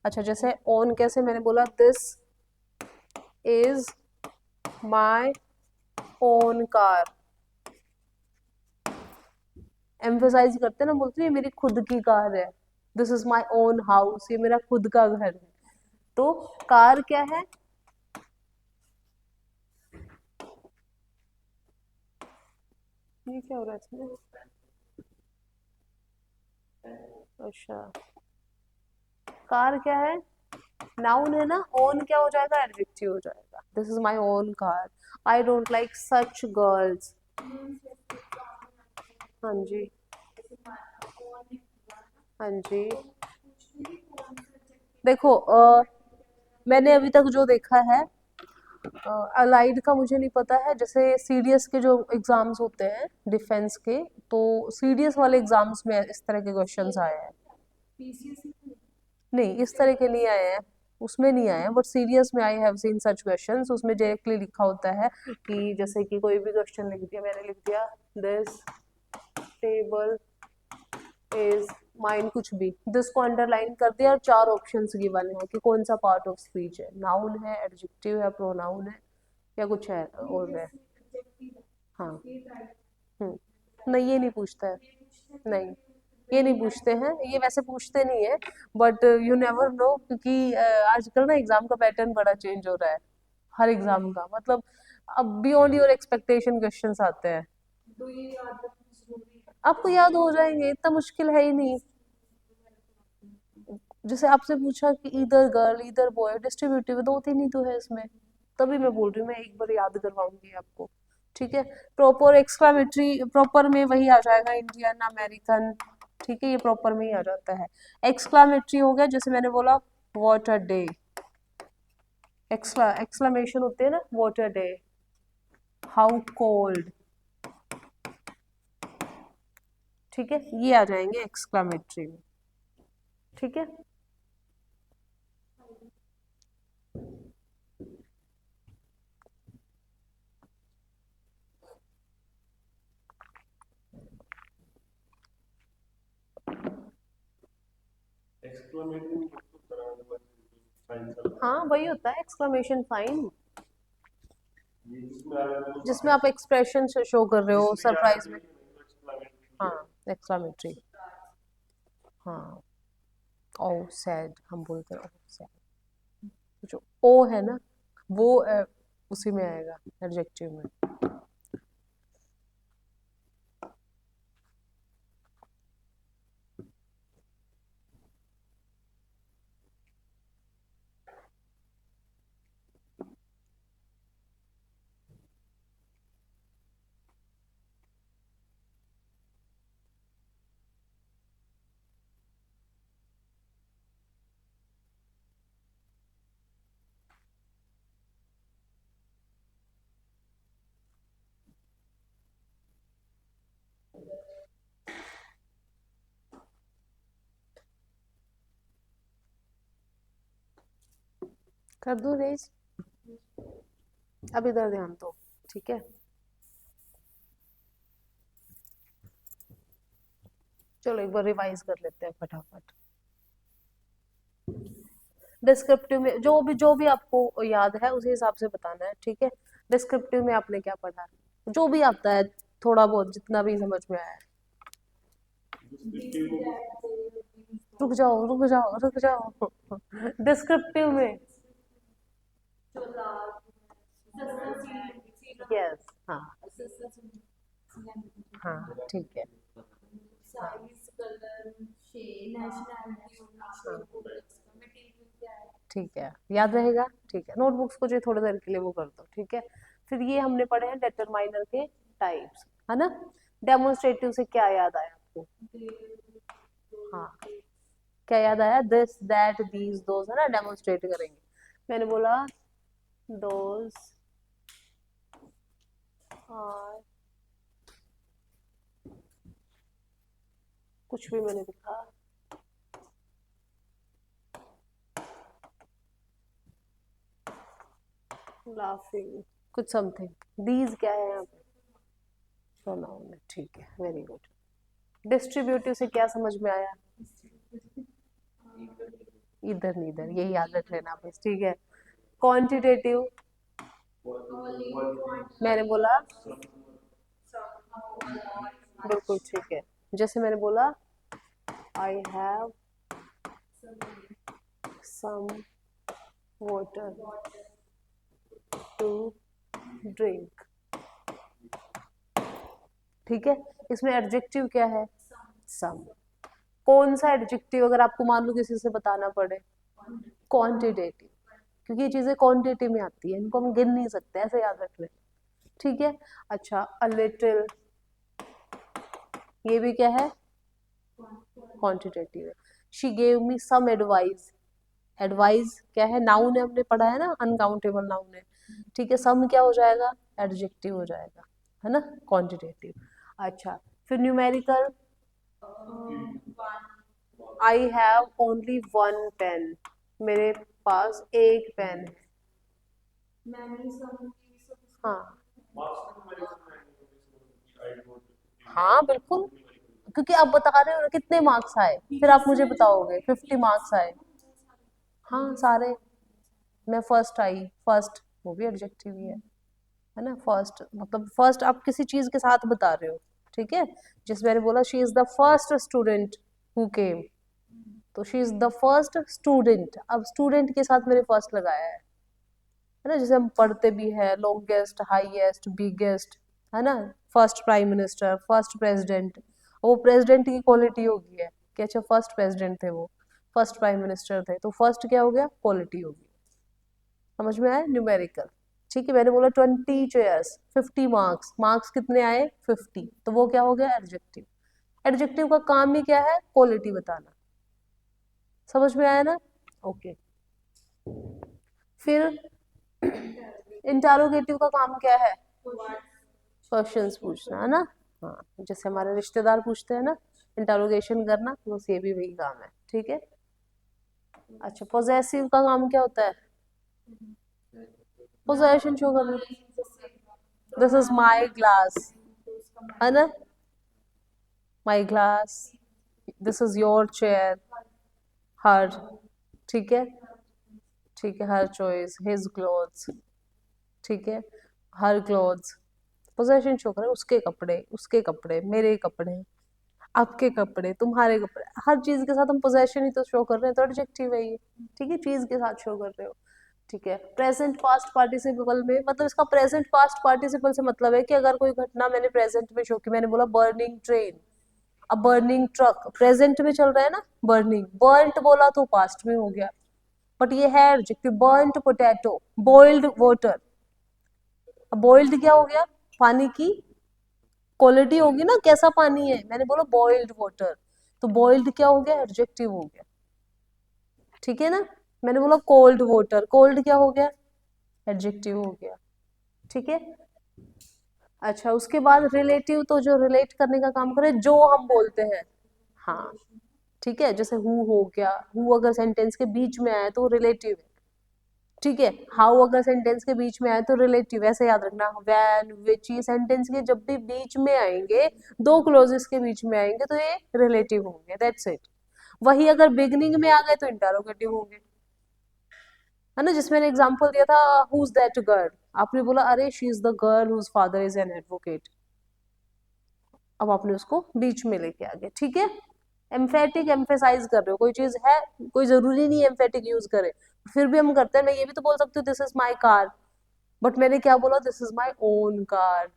अच्छा जैसे ऑन कैसे? मैंने बोला this is my own car, emphasise करते हैं ना, बोलते हैं ये मेरी खुद की कार है। This is my own house, ये मेरा खुद का घर है। तो कार क्या है? ये क्या हो रहा है इसमें? अच्छा, कार क्या है? नाउन है ना, ओन क्या हो जाएगा? एडजेक्टिव हो जाएगा। This is my own car, I don't like such girls. हाँ जी, हाँ जी। देखो मैंने अभी तक जो देखा है, अलाइड का मुझे नहीं पता है, जैसे सीडीएस के जो एग्जाम्स होते हैं डिफेंस के, तो सीडीएस वाले एग्जाम्स में इस तरह के क्वेश्चंस आए हैं। नहीं, इस तरह के नहीं आए हैं, उसमें नहीं आए हैं, बट सीरियस में I have seen such questions. उसमें डायरेक्टली लिखा होता है कि जैसे कि कोई भी क्वेश्चन लिख दिया, मैंने लिख दिया दिस टेबल इज माइन, कुछ भी, दिस को अंडरलाइन कर दिया और 4 ऑप्शंस गिवन है कि कौन सा पार्ट ऑफ स्पीच है, नाउन है, एडजेक्टिव है, प्रोनाउन है, या कुछ है और है। हाँ। नहीं, ये नहीं पूछता है। नहीं, ये नहीं पूछते हैं, ये वैसे पूछते नहीं है, बट यू नेवर नो, क्योंकि आजकल ना एग्जाम का पैटर्न बड़ा चेंज हो रहा है, हर एग्जाम का, मतलब अब बियॉन्ड योर एक्सपेक्टेशन क्वेश्चंस आते हैं। आपको याद हो जाएंगे, इतना मुश्किल है ही नहीं। जैसे आपसे पूछा कि इधर गर्ल इधर बॉय, डिस्ट्रीब्यूटिव, 2-3 ही तो है इसमें, तभी मैं बोल रही हूँ, मैं एक बार याद करवाऊंगी आपको। ठीक है। प्रॉपर एक्सक्लामेटरी, प्रॉपर में वही आ जाएगा, इंडियन, अमेरिकन। ठीक है, ये प्रॉपर में ही आ जाता है। एक्सक्लामेटरी हो गया, जैसे मैंने बोला व्हाट अ डे, एक्सक्लामेशन होते हैं ना, what a day, how cold. ठीक है, ये आ जाएंगे एक्सक्लामेटरी में। ठीक है। एक्सक्लेमेटरी में तो तरह का साइन चल हाँ, वही होता है एक्सक्लामेशन साइन, ये जिसमें आ रहा है जिसमें आप एक्सप्रेशन शो कर रहे हो सरप्राइज में। एक्सक्लेमेटरी हाँ, एक्सक्लामेटरी। हाँ, ओ सैड हम बोलते हैं, ओ सैड, जो ओ है ना, वो उसी में आएगा, एडजेक्टिव में। कर दूं रेज, अब इधर ध्यान दो। ठीक है, चलो एक बार रिवाइज कर लेते हैं फटाफट। डिस्क्रिप्टिव में जो भी आपको याद है उसी हिसाब से बताना है। ठीक है। डिस्क्रिप्टिव में आपने क्या पढ़ा, जो भी आता है, थोड़ा बहुत जितना भी समझ में आया है। रुक जाओ रुक जाओ रुक जाओ। डिस्क्रिप्टिव में, यस, हाँ। हाँ, ठीक है। ठीक है, याद रहेगा। ठीक है, नोटबुक्स को जो थोड़ी देर के लिए वो कर दो। ठीक है। फिर ये हमने पढ़े हैं डिटरमाइनर के टाइप्स, है ना। डेमोन्स्ट्रेटिव से क्या याद आया आपको? हाँ, क्या याद आया? दिस, दैट, दीज, दोज, है ना, डेमोन्स्ट्रेट करेंगे। मैंने बोला दोज आर, कुछ भी मैंने लिखा, लाफिंग, कुछ समथिंग। दीज क्या है यहाँ पे? प्रोनाउन है। ठीक है, वेरी गुड। डिस्ट्रीब्यूटिव से क्या समझ में आया? इधर नहीं, इधर, यही याद रख लेना बस। ठीक है। क्वांटिटेटिव, मैंने बोला, बिल्कुल ठीक है। जैसे मैंने बोला I have some water to drink. ठीक है। इसमें एडजेक्टिव क्या है? सम। कौन सा एडजेक्टिव अगर आपको मान लो किसी से बताना पड़े? क्वांटिटेटिव, क्योंकि ये चीजें क्वांटिटी में आती है, इनको हम गिन नहीं सकते, ऐसे याद रख ले। ठीक है। अच्छा, अ लिटिल, ये भी क्या है? क्वांटिटेटिव है। She gave me some advice, advice क्या है? नाउन है, हमने पढ़ा है ना, अनकाउंटेबल नाउन है। ठीक है, सम क्या हो जाएगा? एडजेक्टिव हो जाएगा, है ना, क्वांटिटेटिव। अच्छा, फिर numerical, I have only one pen, मेरे पास एक पेन है। हाँ, हाँ बिल्कुल, क्योंकि आप बता रहे हो ना कितने मार्क्स आए, फिर आप मुझे बताओगे 50 मार्क्स आए। हाँ सारे, मैं फर्स्ट आई, फर्स्ट वो भी एडजेक्टिव ही है ना। फर्स्ट मतलब फर्स्ट आप किसी चीज के साथ बता रहे हो, ठीक है। जिस मैंने बोला she is the first student who came, तो she is the first student, अब स्टूडेंट के साथ मैंने फर्स्ट लगाया है ना। जैसे हम पढ़ते भी है लॉन्गेस्ट, हाईएस्ट, बिगेस्ट, है ना। First prime minister, first president, वो प्रेसिडेंट की क्वालिटी होगी है कि अच्छा फर्स्ट प्रेसिडेंट थे वो, फर्स्ट प्राइम मिनिस्टर थे, तो फर्स्ट क्या हो गया, क्वालिटी होगी। समझ में आया, न्यूमेरिकल। ठीक है, मैंने बोला 20 चेयर्स 50 मार्क्स, मार्क्स कितने आए 50, तो वो क्या हो गया, एडजेक्टिव। एडजेक्टिव का काम ही क्या है, क्वालिटी बताना। समझ में आया ना, ओके। फिर इंटरोगेटिव का काम क्या है, क्वेश्चंस पूछना, है ना। हाँ, जैसे हमारे रिश्तेदार पूछते हैं ना, इंटरोगेशन करना, बस ये भी वही काम है, ठीक है। अच्छा, पोजेसिव का काम क्या होता है, पोजेशन शो करना। दिस इज माई ग्लास, है ना, my glass, this is your chair, her, ठीक है, ठीक है, हर चॉइस, हिज क्लोथ्स, ठीक है, हर क्लोथ्स, पोजेशन शो करे, उसके कपड़े, मेरे कपड़े, आपके कपड़े, तुम्हारे कपड़े, हर चीज के साथ हम पोजेशन ही तो शो कर रहे हैं, तो एडजेक्टिव है ये, ठीक है, चीज के साथ शो कर रहे हो, ठीक है। प्रेजेंट पास्ट पार्टिसिपल में मतलब इसका प्रेजेंट पास्ट पार्टिसिपल से मतलब है कि अगर कोई घटना मैंने प्रेजेंट में शो की, मैंने बोला बर्निंग ट्रेन, अब बर्निंग ट्रक प्रेजेंट में चल रहा है ना, बर्निंग, बर्न्ट बोला तो पास्ट में हो गया, बट ये है adjective, burnt potato, boiled water, अब बॉइल्ड क्या हो गया, पानी की क्वालिटी होगी ना, कैसा पानी है, मैंने बोला बॉइल्ड वाटर, तो बॉइल्ड क्या हो गया, एडजेक्टिव हो गया, ठीक है ना। मैंने बोला कोल्ड वाटर, कोल्ड क्या हो गया, एडजेक्टिव हो गया, ठीक है। अच्छा, उसके बाद रिलेटिव, तो जो रिलेट करने का काम करे, जो हम बोलते हैं, हाँ, ठीक है, जैसे हु हो गया, हु अगर सेंटेंस के बीच में आया तो रिलेटिव है, ठीक है। हाउ अगर सेंटेंस के बीच में आए तो रिलेटिव, ऐसे याद रखना, व्हेन, व्हिच, ये सेंटेंस के जब भी बीच में आएंगे, दो क्लोजेस के बीच में आएंगे तो ये रिलेटिव होंगे, दैट्स इट। वही अगर बिगनिंग में आ गए तो इंटरोगेटिव होंगे, है ना। जिसमें मैंने एग्जांपल दिया था, हु इज दैट गर्ल, आपने बोला अरे she is the girl whose father is an advocate, अब आपने उसको बीच में लेके आ गए, ठीक है। एम्फेटिक, एम्फेसाइज कर रहे हो कोई चीज है, कोई जरूरी नहीं एम्फेटिक यूज करे, फिर भी हम करते हैं। मैं ये भी तो बोल सकती हूँ this is my car, but मैंने क्या बोला, this is my own car,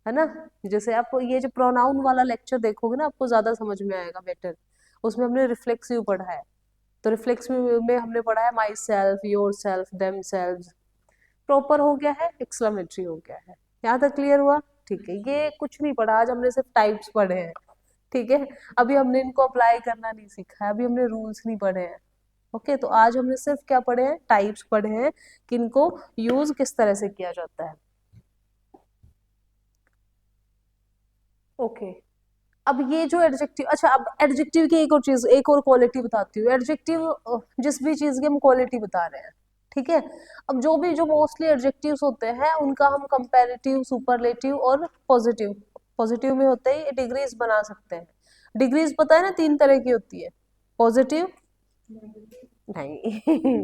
है ना। जैसे आप ये जो प्रोनाउन वाला लेक्चर देखोगे ना, आपको ज्यादा समझ में आएगा बेटर, उसमें हमने रिफ्लेक्सिव पढ़ा है, तो रिफ्लेक्सिव में हमने पढ़ा है my self, your self, them self, proper हो गया है, एक्सक्लेमेटरी हो गया है, यहाँ तक क्लियर हुआ, ठीक है। ये कुछ नहीं पढ़ा आज, हमने सिर्फ टाइप्स पढ़े हैं, ठीक है। अभी हमने इनको अप्लाई करना नहीं सीखा है, अभी हमने रूल्स नहीं पढ़े हैं, ओके। तो आज हमने सिर्फ क्या पढ़े हैं, टाइप्स पढ़े हैं कि इनको यूज किस तरह से किया जाता है, ओके। अब ये जो एडजेक्टिव, अच्छा अब एडजेक्टिव की एक और चीज, एक और क्वालिटी बताती हूँ, एडजेक्टिव जिस भी चीज की हम क्वालिटी बता रहे हैं, ठीक है। अब जो मोस्टली एडजेक्टिव्स होते हैं उनका हम कंपैरेटिव, सुपरलेटिव और पॉजिटिव, पॉजिटिव में होते ही डिग्रीज बना सकते हैं। डिग्रीज पता है ना, 3 तरह की होती है, पॉजिटिव, नहीं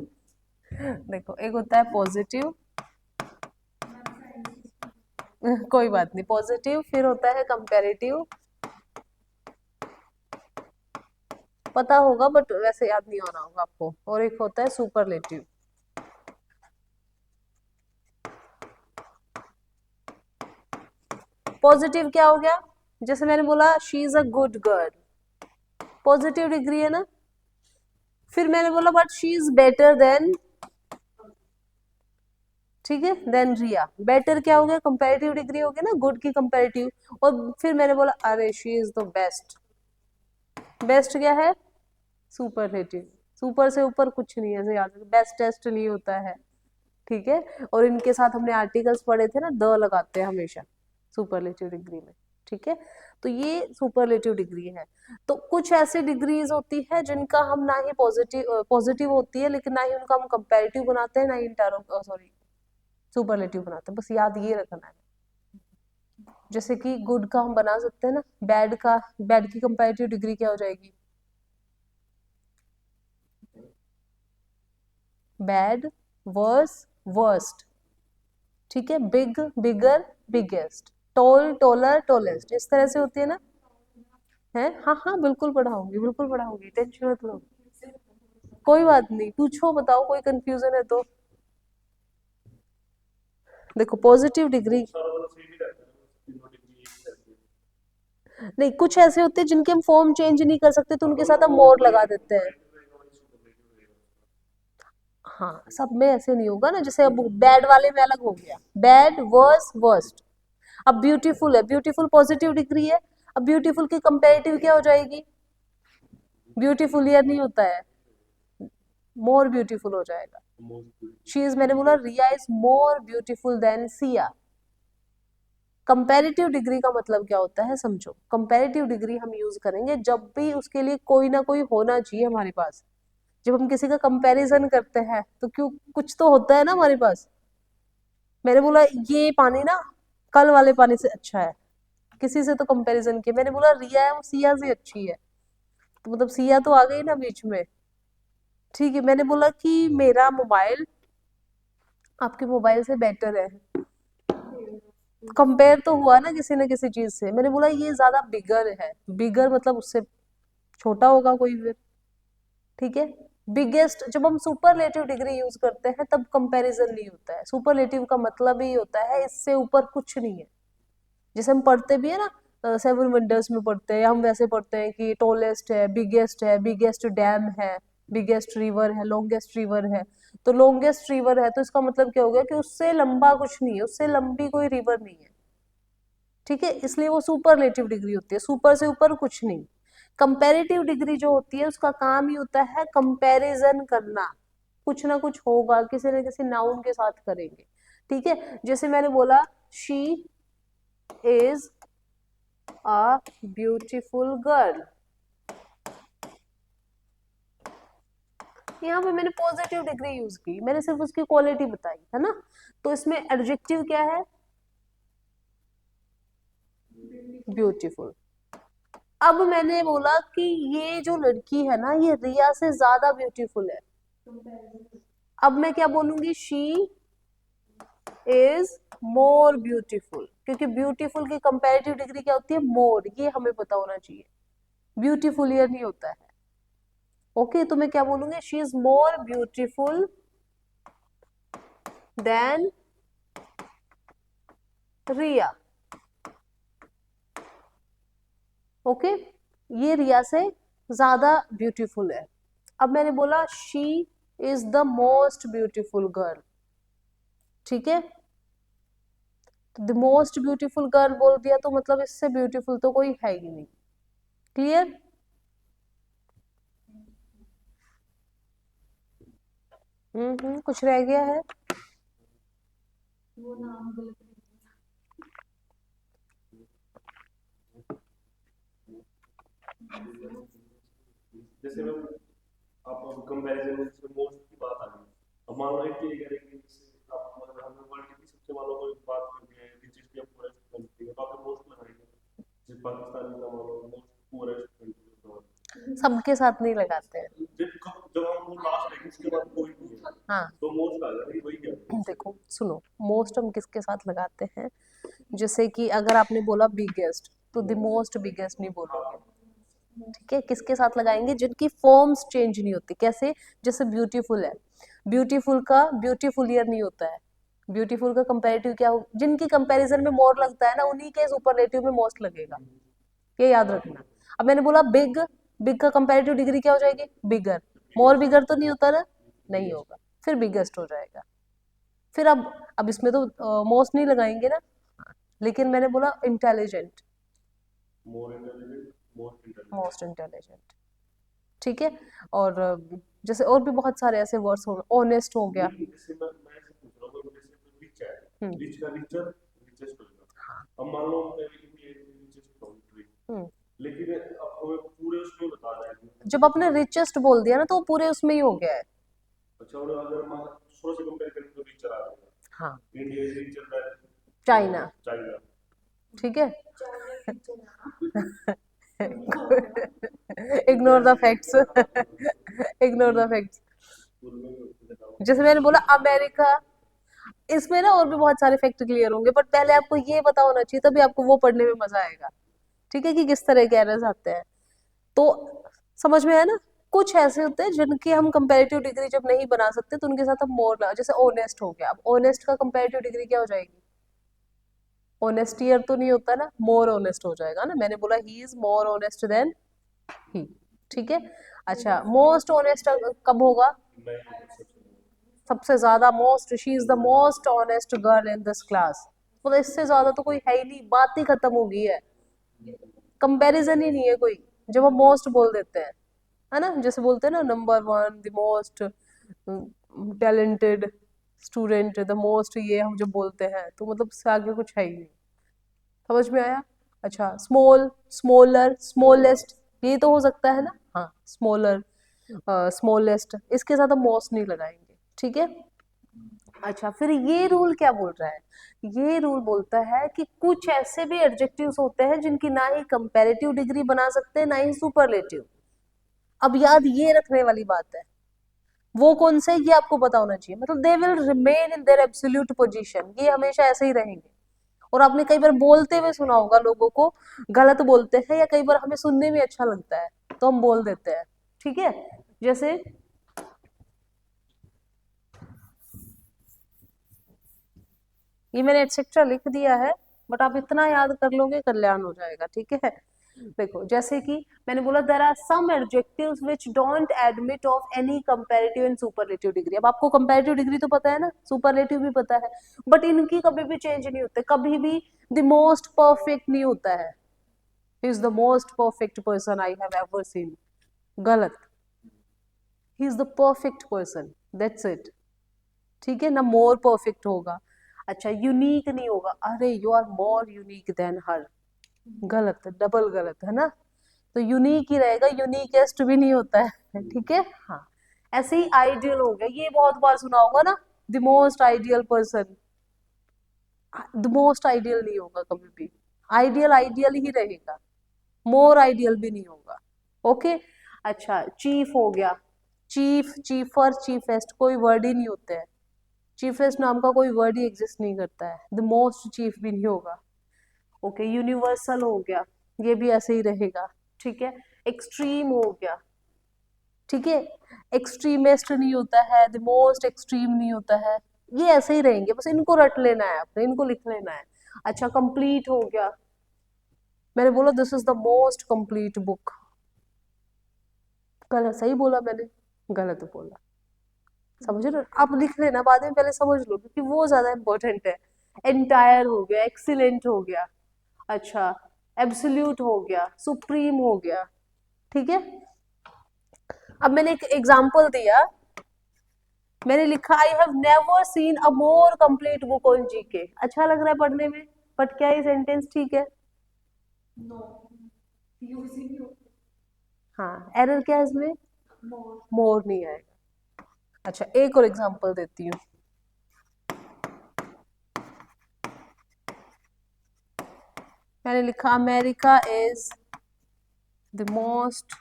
देखो, एक होता है पॉजिटिव, कोई बात नहीं, पॉजिटिव, फिर होता है कंपैरेटिव, पता होगा बट वैसे याद नहीं हो रहा होगा आपको, और एक होता है सुपरलेटिव। पॉजिटिव क्या हो गया, जैसे मैंने बोला she is a good girl, positive degree है ना। फिर मैंने बोला but she is better than, ठीक है, देन रिया, बेटर क्या हो गया, कंपैरेटिव डिग्री हो गया ना, गुड की कंपैरेटिव। और फिर मैंने बोला अरे she is the best, best क्या है, सुपरलेटिव, सुपर से ऊपर कुछ नहीं है, ऐसे याद रखो, बेस्ट टेस्ट नहीं होता है, ठीक है। और इनके साथ हमने आर्टिकल्स पढ़े थे ना, द लगाते हैं हमेशा सुपरलेटिव डिग्री में, ठीक है। तो ये सुपरलेटिव डिग्री है। तो कुछ ऐसी डिग्रीज होती है जिनका हम ना ही पॉजिटिव, पॉजिटिव होती है लेकिन ना ही उनका हम कंपैरेटिव बनाते हैं, ना ही इंटरो सॉरी सुपरलेटिव बनाते हैं, बस याद ये रखना है, जैसे कि गुड का हम बना सकते हैं ना, बैड की कंपैरेटिव डिग्री क्या हो जाएगी? Bad, worse, worst. ठीक है, big, bigger, biggest, tall, taller, tallest, इस तरह से होती है ना। है, हाँ हाँ बिल्कुल पढ़ाऊंगी, बिल्कुल पढ़ाऊंगी, टेंशन मत लो। कोई बात नहीं, पूछो, बताओ, कोई कंफ्यूजन है तो। देखो पॉजिटिव डिग्री, बहुत सारा तो सेम ही रहता है, तीनों डिग्री एक ही रहती है। नहीं कुछ ऐसे होते हैं जिनके हम फॉर्म चेंज नहीं कर सकते तो हाँ, उनके तो साथ हम वो मोर वही लगा देते हैं। कंपैरेटिव रहेगा, वही सुपरलेटिव रहेगा। हाँ, सब में ऐसे नहीं होगा ना, जैसे अब बैड वाले में अलग हो गया, बैड, वर्स, वर्स्ट। अब ब्यूटीफुल है, ब्यूटीफुल पॉजिटिव डिग्री है। अब ब्यूटीफुल की कंपैरेटिव क्या हो जाएगी? ब्यूटीफुल ईयर नहीं होता है, मोर ब्यूटीफुल हो जाएगा। मोस्ट शी इज, मैंने बोला Riya is more beautiful than Siya. Comparative degree का मतलब क्या होता है समझो। कंपैरेटिव डिग्री हम यूज करेंगे जब भी उसके लिए कोई ना कोई होना चाहिए हमारे पास। जब हम किसी का कंपैरिजन करते हैं तो क्यों, कुछ तो होता है ना हमारे पास। मैंने बोला ये पानी ना कल वाले पानी से अच्छा है, किसी से तो कंपैरिजन किया, मैंने बोला रिया है वो सिया से अच्छी है, तो मतलब सिया तो आ गई ना बीच में। ठीक है, मैंने बोला कि मेरा मोबाइल आपके मोबाइल से बेटर है, कंपेयर तो हुआ ना किसी न किसी चीज से। मैंने बोला ये ज्यादा बिगर है, बिगर मतलब उससे छोटा होगा कोई फिर। ठीक है, बिगेस्ट, जब हम सुपरलेटिव डिग्री यूज करते हैं तब कंपैरिजन नहीं होता है। सुपरलेटिव का मतलब ही होता है इससे ऊपर कुछ नहीं है। जैसे हम पढ़ते भी है ना, सेवन वंडर्स में पढ़ते हैं, या हम वैसे पढ़ते हैं कि टॉलेस्ट है, बिगेस्ट डैम है, बिगेस्ट रिवर है, लॉन्गेस्ट रिवर है। तो लॉन्गेस्ट रिवर है तो इसका मतलब क्या हो गया कि उससे लंबा कुछ नहीं है, उससे लंबी कोई रिवर नहीं है। ठीक है, इसलिए वो सुपरलेटिव डिग्री होती है, सुपर से ऊपर कुछ नहीं। कंपैरेटिव डिग्री जो होती है उसका काम ही होता है कंपैरिजन करना, कुछ ना कुछ होगा, किसी न किसी नाउन के साथ करेंगे। ठीक है, जैसे मैंने बोला she is a beautiful girl, यहाँ पे मैंने पॉजिटिव डिग्री यूज की, मैंने सिर्फ उसकी क्वालिटी बताई है ना। तो इसमें एडजेक्टिव क्या है? ब्यूटीफुल। अब मैंने बोला कि ये जो लड़की है ना ये रिया से ज्यादा ब्यूटीफुल है, अब मैं क्या बोलूंगी? शी इज मोर ब्यूटीफुल, क्योंकि ब्यूटीफुल की कंपैरेटिव डिग्री क्या होती है? मोर, ये हमें पता होना चाहिए, ब्यूटीफुल ईयर नहीं होता है। ओके, तो मैं क्या बोलूंगी? She is more beautiful than Riya. Okay, ये रिया से ज्यादा ब्यूटीफुल है। अब मैंने बोला she is the most beautiful girl. ठीक है, तो द मोस्ट ब्यूटीफुल गर्ल बोल दिया तो मतलब इससे ब्यूटीफुल तो कोई है ही नहीं। क्लियर? कुछ रह गया है? जैसे मैं आप कंपैरिजन में जैसे मोस्ट की बात आ गई, अब मान लो एक ये करेंगे, जैसे आप मतलब हमने वर्ल्ड की सबसे मान लो कोई बात करनी है रिचेस्ट या पुअरेस्ट कंट्री है तो आप मोस्ट लगाएंगे, जैसे पाकिस्तान का मान लो मोस्ट पुअरेस्ट कंट्री। सबके साथ नहीं लगाते हैं। जब हम वो लास्ट है इसके बाद कोई नहीं है हाँ, तो मोस्ट आ जाएगा, वही क्या है। देखो सुनो, मोस्ट हम किसके साथ लगाते हैं? जैसे कि अगर आपने बोला बिगेस्ट तो द मोस्ट बिगेस्ट नहीं बोलोगे। ठीक है, किसके साथ लगाएंगे? जिनकी फॉर्म्स चेंज नहीं होती। कैसे? जैसे ब्यूटीफुल है, ब्यूटीफुल का ब्यूटीफुल ईयर नहीं होता है। ब्यूटीफुल का कंपैरेटिव क्या हो? जिनकी कंपैरिजन में मोर लगता है ना उन्हीं के सुपरलेटिव में मोस्ट लगेगा, ये याद रखना। अब मैंने बोला बिग, बिग का कंपैरेटिव डिग्री क्या हो जाएगी? बिगर। मोर बिगर तो नहीं होता ना, नहीं होगा, फिर बिगेस्ट हो जाएगा। फिर अब इसमें तो मोस्ट नहीं लगाएंगे ना, लेकिन मैंने बोला intelligent, more intelligent, most intelligent. Most intelligent. ठीक है, और जैसे और भी बहुत सारे ऐसे वर्ड्स हो, ऑनेस्ट हो गया। नहीं, जैसे मैं ऐसे पूछ रहा हूँ, जैसे कोई रिच है, हम्म रिच का रिचर रिचेस्ट होगा। अब मान लो इंडिया इज रिचेस्ट कंट्री, हम्म लेकिन अब हमें पूरे उसमें बताना है कि जब आपने रिचेस्ट बोल दिया ना तो वो पूरे उसमें ही हो गया है। अच्छा, और अगर मान 100 से कंपेयर करें तो रिचर आ जाएगा, हाँ, India is richer than China, China. ठीक है। Ignore the facts. Ignore the facts. School में भी होते थे नाम। जैसे मैंने बोला अमेरिका, इसमें ना और भी बहुत सारे फैक्ट क्लियर होंगे, बट पहले आपको ये पता होना चाहिए, तभी आपको वो पढ़ने में मजा आएगा। ठीक है, कि किस तरह के एरर्स आते हैं। तो समझ में आया ना। कुछ ऐसे होते हैं जिनकी हम कंपैरेटिव डिग्री जब नहीं बना सकते तो उनके साथ हम मोर लगा, जैसे ऑनेस्ट हो गया। अब ऑनेस्ट का कंपैरेटिव डिग्री क्या हो जाएगी? ऑनेस्टियर तो नहीं होता ना, मोर ऑनेस्ट हो जाएगा ना। मैंने बोला he is more honest than he. ठीक है। अच्छा, मोस्ट ऑनेस्ट कब होगा? मैं सबसे सबसे ज्यादा, most, she is the most honest girl in this class. मतलब इससे ज्यादा तो कोई है ही नहीं, बात ही खत्म हो गई है। कंपैरिजन ही नहीं है कोई, जब हम मोस्ट बोल देते हैं, है ना। जैसे बोलते हैं ना, number one, the most talented student, the most, ये हम जब बोलते हैं तो मतलब उससे आगे कुछ है ही नहीं। समझ में आया? अच्छा, स्मॉल, स्मॉलर, स्मॉलेस्ट, ये तो हो सकता है ना। हाँ, स्मॉलर, स्मॉलेस्ट, इसके साथ हम मोस्ट नहीं लगाएंगे। ठीक है। अच्छा, फिर ये रूल क्या बोल रहा है? ये रूल बोलता है कि कुछ ऐसे भी एडजेक्टिव्स होते हैं जिनकी ना ही कंपैरेटिव डिग्री बना सकते हैं ना ही सुपरलेटिव। अब याद ये रखने वाली बात है, वो कौन से, ये आपको पता होना चाहिए। मतलब they will remain in their absolute position, ये हमेशा ऐसे ही रहेंगे। और आपने कई बार बोलते हुए सुना होगा लोगों को गलत बोलते हैं, या कई बार हमें सुनने में अच्छा लगता है तो हम बोल देते हैं। ठीक है। जैसे ये मैंने एटसेट्रा लिख दिया है, बट आप इतना याद कर लोगे कल्याण हो जाएगा। ठीक है। देखो, जैसे कि मैंने बोला there are some adjectives which don't admit of any comparative and superlative degree. अब आपको कंपैरेटिव डिग्री तो पता है ना, सुपरलेटिव भी पता है, बट इनकी कभी भी चेंज नहीं होते, कभी भी द मोस्ट परफेक्ट नहीं होता है। He is the most perfect person I have ever seen. गलत। He is the perfect person, that's it. ठीक है ना, मोर परफेक्ट होगा। अच्छा, यूनिक नहीं होगा, अरे you are more unique than her. गलत, डबल गलत, है ना। तो यूनिक ही रहेगा, यूनिकेस्ट भी नहीं होता है। ठीक है। हाँ, ऐसे ही आइडियल हो गया, ये बहुत बार सुना होगा ना, the most ideal person. The most ideal नहीं होगा कभी भी, आइडियल आइडियल ही रहेगा, मोर आइडियल भी नहीं होगा। ओके। अच्छा, चीफ हो गया, चीफ, चीफर, चीफेस्ट, कोई वर्ड ही नहीं होते हैं। चीफेस्ट नाम का कोई वर्ड ही एग्जिस्ट नहीं करता है। द मोस्ट चीफ भी नहीं होगा। ओके, यूनिवर्सल हो गया, ये भी ऐसे ही रहेगा। ठीक है। एक्सट्रीम हो गया, ठीक है। एक्सट्रीमिस्ट नहीं होता है, द मोस्ट एक्सट्रीम नहीं होता है। ये ऐसे ही रहेंगे, बस इनको रट लेना है आपने, इनको लिख लेना है। अच्छा, कंप्लीट हो गया, मैंने बोला this is the most complete book. गलत, सही बोला मैंने? गलत बोला। समझ रहे हो? आप लिख लेना बाद में, पहले समझ लो क्योंकि वो ज्यादा इंपॉर्टेंट है। एंटायर हो गया, एक्सीलेंट हो गया। अच्छा, एब्सोल्यूट हो गया, सुप्रीम हो गया। ठीक है। अब मैंने एक एग्जांपल दिया, मैंने लिखा I have never seen a more complete book on GK. अच्छा लग रहा है पढ़ने में, बट क्या ये सेंटेंस ठीक है? हाँ, एरर क्या है इसमें? मोर नहीं आएगा। अच्छा, एक और एग्जांपल देती हूँ। मैंने लिखा America is the most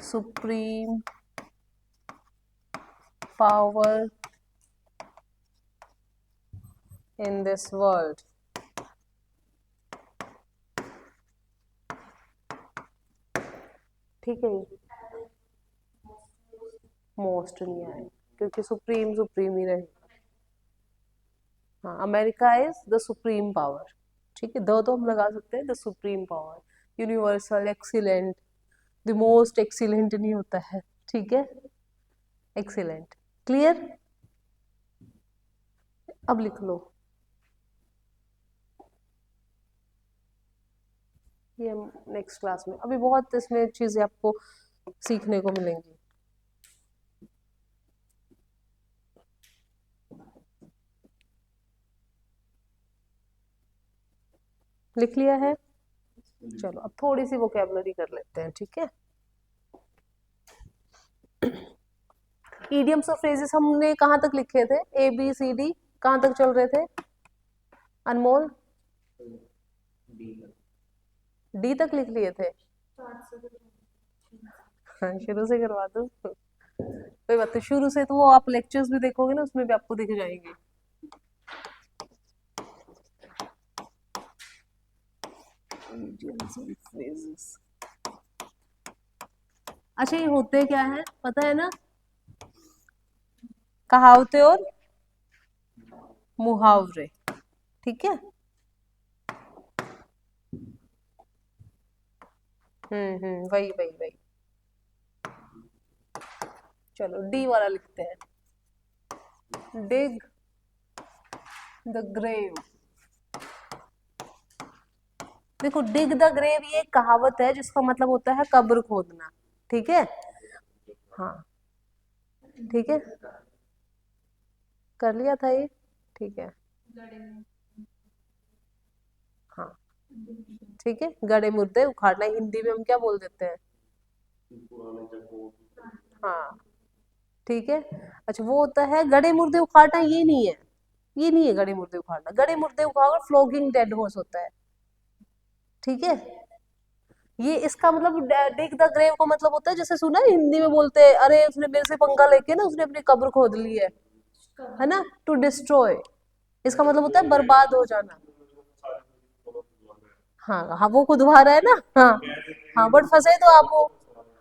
supreme power in this world। ठीक है। मोस्ट नहीं आए क्योंकि सुप्रीम सुप्रीम ही रहेगा। हाँ, America is the supreme power. ठीक है, दो तो हम लगा सकते हैं, the supreme power, universal, excellent. The most excellent नहीं होता है। ठीक है। Excellent, clear? अब लिख लो, ये नेक्स्ट क्लास में, अभी बहुत इसमें चीजें आपको सीखने को मिलेंगी। लिख लिया है? चलो, अब थोड़ी सी वोकेबलरी कर लेते हैं। ठीक है। इडियम्स और फ्रेजेस हमने कहाँ तक लिखे थे? ए बी सी डी, कहाँ तक चल रहे थे अनमोल? डी तक लिख लिए थे? हाँ, शुरू से करवा दूँ? कोई बात नहीं, शुरू से तो वो आप लेक्चर्स भी देखोगे ना, उसमें भी आपको दिख जाएंगे। अच्छा, ये होते क्या है पता है ना? कहावतें और मुहावरे, ठीक है। वही वही वही। चलो डी वाला लिखते हैं, डिग द ग्रेव। देखो, डिग द ग्रेव ये एक कहावत है जिसका मतलब होता है कब्र खोदना, ठीक है। हाँ, ठीक है, कर लिया था ये, ठीक है। हाँ, ठीक है, गड़े मुर्दे उखाड़ना हिंदी में हम क्या बोल देते हैं? पुराने जगहों हाँ, ठीक है। अच्छा, वो होता है गड़े मुर्दे उखाड़ना, ये नहीं है, ये नहीं है गड़े मुर्दे उखाड़ना। गड़े मुर्दे उखाड़ फ्लोगिंग डेड हॉर्स होता है, ठीक है। ये इसका मतलब डिग द ग्रेव का मतलब होता है, जैसे सुना है हिंदी में बोलते हैं, अरे उसने मेरे से पंगा लेके ना उसने अपनी कब्र खोद ली है ना, टू डिस्ट्रॉय। इसका मतलब होता है बर्बाद हो जाना। हाँ हाँ, वो खुदवा रहा है ना। हाँ हाँ, बट फंसे तो आप वो।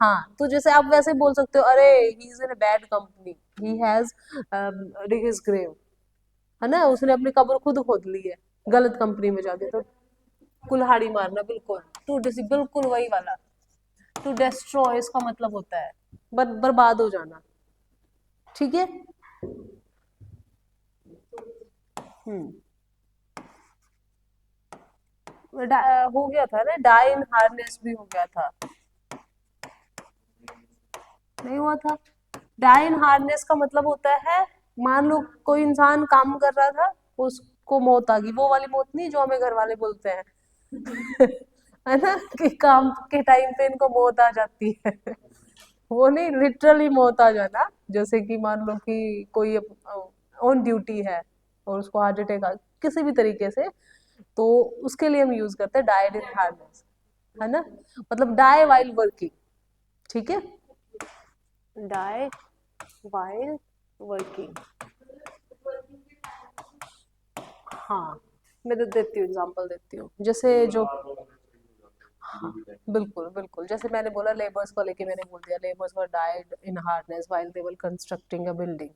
हाँ, तो जैसे आप वैसे बोल सकते हो, अरे he is in a bad company, he has dig his grave, है ना, उसने अपनी कब्र खुद खोद ली है गलत कंपनी में जाके। तो कुल्हाड़ी मारना, बिल्कुल टू डिस, बिल्कुल वही वाला। टू डिस्ट्रॉय इसका मतलब होता है बर्बाद हो जाना, ठीक है। हम्म, हो गया था ना, डाई इन हार्नेस भी हो गया था, नहीं हुआ था? डाई इन हार्नेस का मतलब होता है, मान लो कोई इंसान काम कर रहा था, उसको मौत आ गई, वो वाली मौत नहीं जो हमें घर वाले बोलते हैं है ना, कि काम के टाइम पे इनको मौत आ जाती है वो नहीं, लिटरली मौत आ जाना। जैसे कि मान लो कि कोई ऑन ड्यूटी है और उसको हार्ट अटैक आ किसी भी तरीके से, तो उसके लिए हम यूज करते हैं डाइड इन हार्नेस, है ना, मतलब डाई वाइल वर्किंग, ठीक है, डाई वाइल वर्किंग। हाँ, मैं देती हूँ एग्जांपल देती हूँ, जैसे जो, हाँ, बिल्कुल बिल्कुल, जैसे मैंने बोला लेबर्स को लेके मैंने बोल दिया, labours were died in harness while they were constructing a building,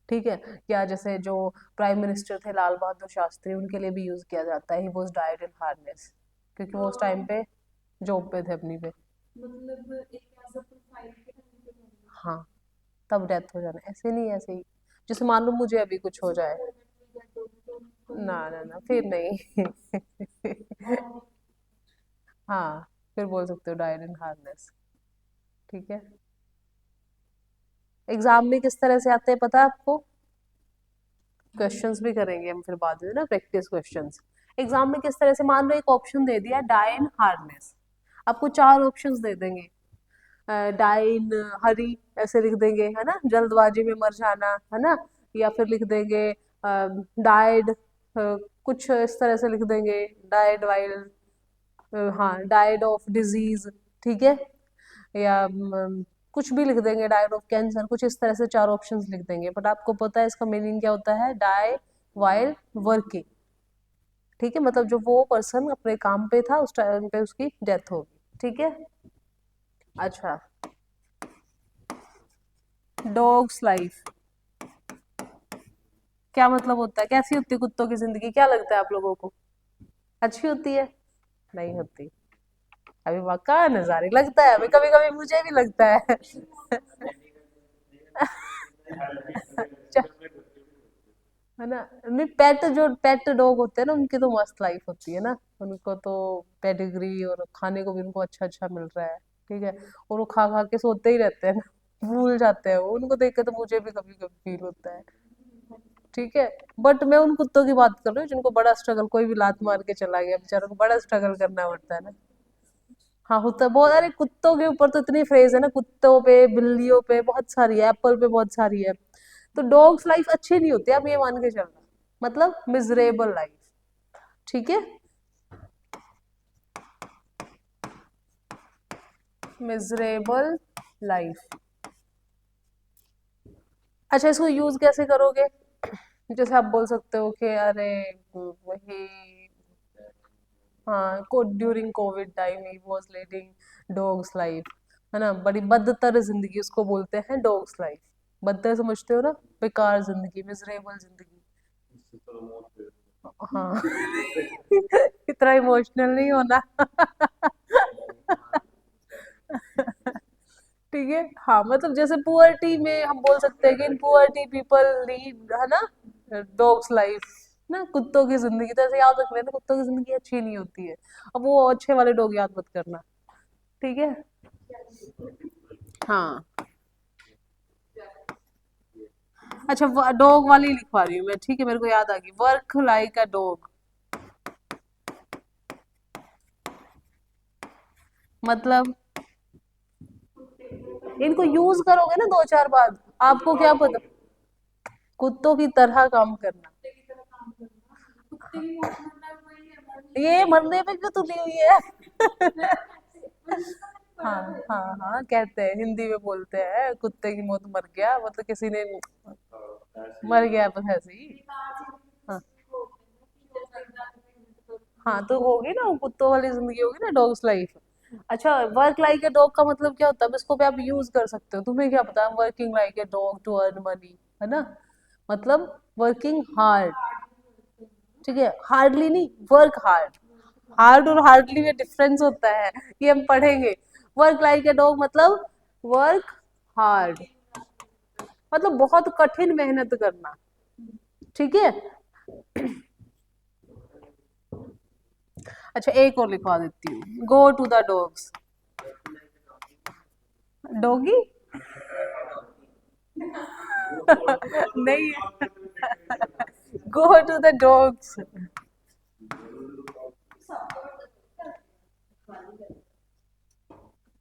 ठीक है। या जैसे जो प्राइम मिनिस्टर थे लाल बहादुर शास्त्री, उनके लिए भी यूज किया जाता है, he was died in harness, क्योंकि वो उस टाइम पे जॉब पे थे अपनी पे। हाँ, तब डेथ हो जाना, ऐसे नहीं, ऐसे ही, जैसे मान लो मुझे अभी कुछ हो जाए, ना ना ना, फिर नहीं हाँ, फिर बोल सकते हो डाइड इन हार्नेस, ठीक है। एग्जाम में किस तरह से आते हैं पता है आपको? क्वेश्चंस भी करेंगे हम फिर बाद में ना, प्रैक्टिस क्वेश्चंस। एग्जाम में किस तरह से, मान लो एक ऑप्शन दे दिया डाई इन हार्नेस, आपको चार ऑप्शंस दे देंगे, डाई इन हरी ऐसे लिख देंगे, है ना, जल्दबाजी में मर जाना, है ना, या फिर लिख देंगे डाइड, कुछ इस तरह से लिख देंगे, डाइड वाइल, हाँ, डाइड ऑफ डिजीज, ठीक है, या कुछ भी लिख देंगे, डाइड ऑफ कैंसर, कुछ इस तरह से चार ऑप्शंस लिख देंगे, बट आपको पता है इसका मीनिंग क्या होता है? डाई वाइल वर्किंग, ठीक है, मतलब जो वो पर्सन अपने काम पे था उस टाइम पे उसकी डेथ होगी, ठीक है। अच्छा, डॉग्स लाइफ क्या मतलब होता है? कैसी होती है कुत्तों की जिंदगी, क्या लगता है आप लोगों को? अच्छी होती है? नहीं होती? अभी वाका नजारे लगता है, अभी कभी कभी मुझे भी लगता है है ना, नहीं, पेट जो पेट डॉग होते हैं ना, उनकी तो मस्त लाइफ होती है ना, उनको तो पेडिग्री और खाने को भी उनको अच्छा अच्छा मिल रहा है, ठीक है, और वो खा खा के सोते ही रहते हैं ना भूल जाते हैं वो, उनको देख के तो मुझे भी कभी कभी फील होता है, ठीक है। बट मैं उन कुत्तों की बात कर रही हूँ जिनको बड़ा स्ट्रगल, कोई भी लात मार के चला गया, बेचारों को बड़ा स्ट्रगल करना पड़ता है ना। हाँ, होता है बहुत, अरे कुत्तों के ऊपर तो इतनी फ्रेज है ना, कुत्तों पे बिल्लियों पे बहुत सारी है, एप्पल पे बहुत सारी है। तो डॉग्स लाइफ अच्छी नहीं होती, आप ये मान के चलना, मतलब मिजरेबल लाइफ, ठीक है। Miserable life. अच्छा, इसको यूज कैसे करोगे? जैसे आप बोल सकते हो कि अरे वही, हाँ, को during Covid time he was leading dogs life, है ना, बड़ी बदतर जिंदगी उसको बोलते हैं डॉग्स लाइफ। बदतर समझते हो ना, बेकार जिंदगी, मिजरेबल जिंदगी। इससे तो मौत पे हाँ। इतना इमोशनल नहीं होना। ठीक है, हाँ, मतलब जैसे पुअर्टी में हम बोल सकते हैं कि इन पुअर्टी पीपल लीड, है ना, डॉग्स लाइफ, ना, कुत्तों की जिंदगी। तो ऐसे याद रख लेना, कुत्तों की जिंदगी अच्छी नहीं होती है। अब वो अच्छे वाले डॉग याद मत करना, ठीक है। हाँ, अच्छा, डॉग वाली लिखवा रही हूँ मैं, ठीक है, मेरे को याद आ गई, वर्क लाइक अ डॉग। मतलब इनको यूज करोगे ना दो चार बार, आपको क्या पता, कुत्तों की तरह काम करना। ये मरने पे क्यों तुली हुई है? हाँ, हाँ, हाँ, कहते हैं, हिंदी में बोलते हैं, कुत्ते की मौत मर गया, मतलब किसी ने ऐसे मर ही गया, बस ऐसे ही। हाँ, हाँ, तो होगी ना, वो कुत्तों वाली जिंदगी होगी ना, डॉग्स लाइफ। अच्छा, वर्क लाइक ए डॉग का मतलब क्या होता है? अब इसको भी आप यूज कर सकते हो, तुम्हें क्या पता, working like a dog to earn money, है ना, मतलब वर्किंग हार्ड। ठीक है, हार्डली नहीं, वर्क हार्ड। हार्ड और हार्डली में डिफरेंस होता है, ये हम पढ़ेंगे। वर्क लाइक ए डॉग मतलब वर्क हार्ड, मतलब बहुत कठिन मेहनत करना, ठीक है। अच्छा, एक और लिखवा देती हूँ, go to the dogs. Doggy? नहीं, गो टू द डॉग्स,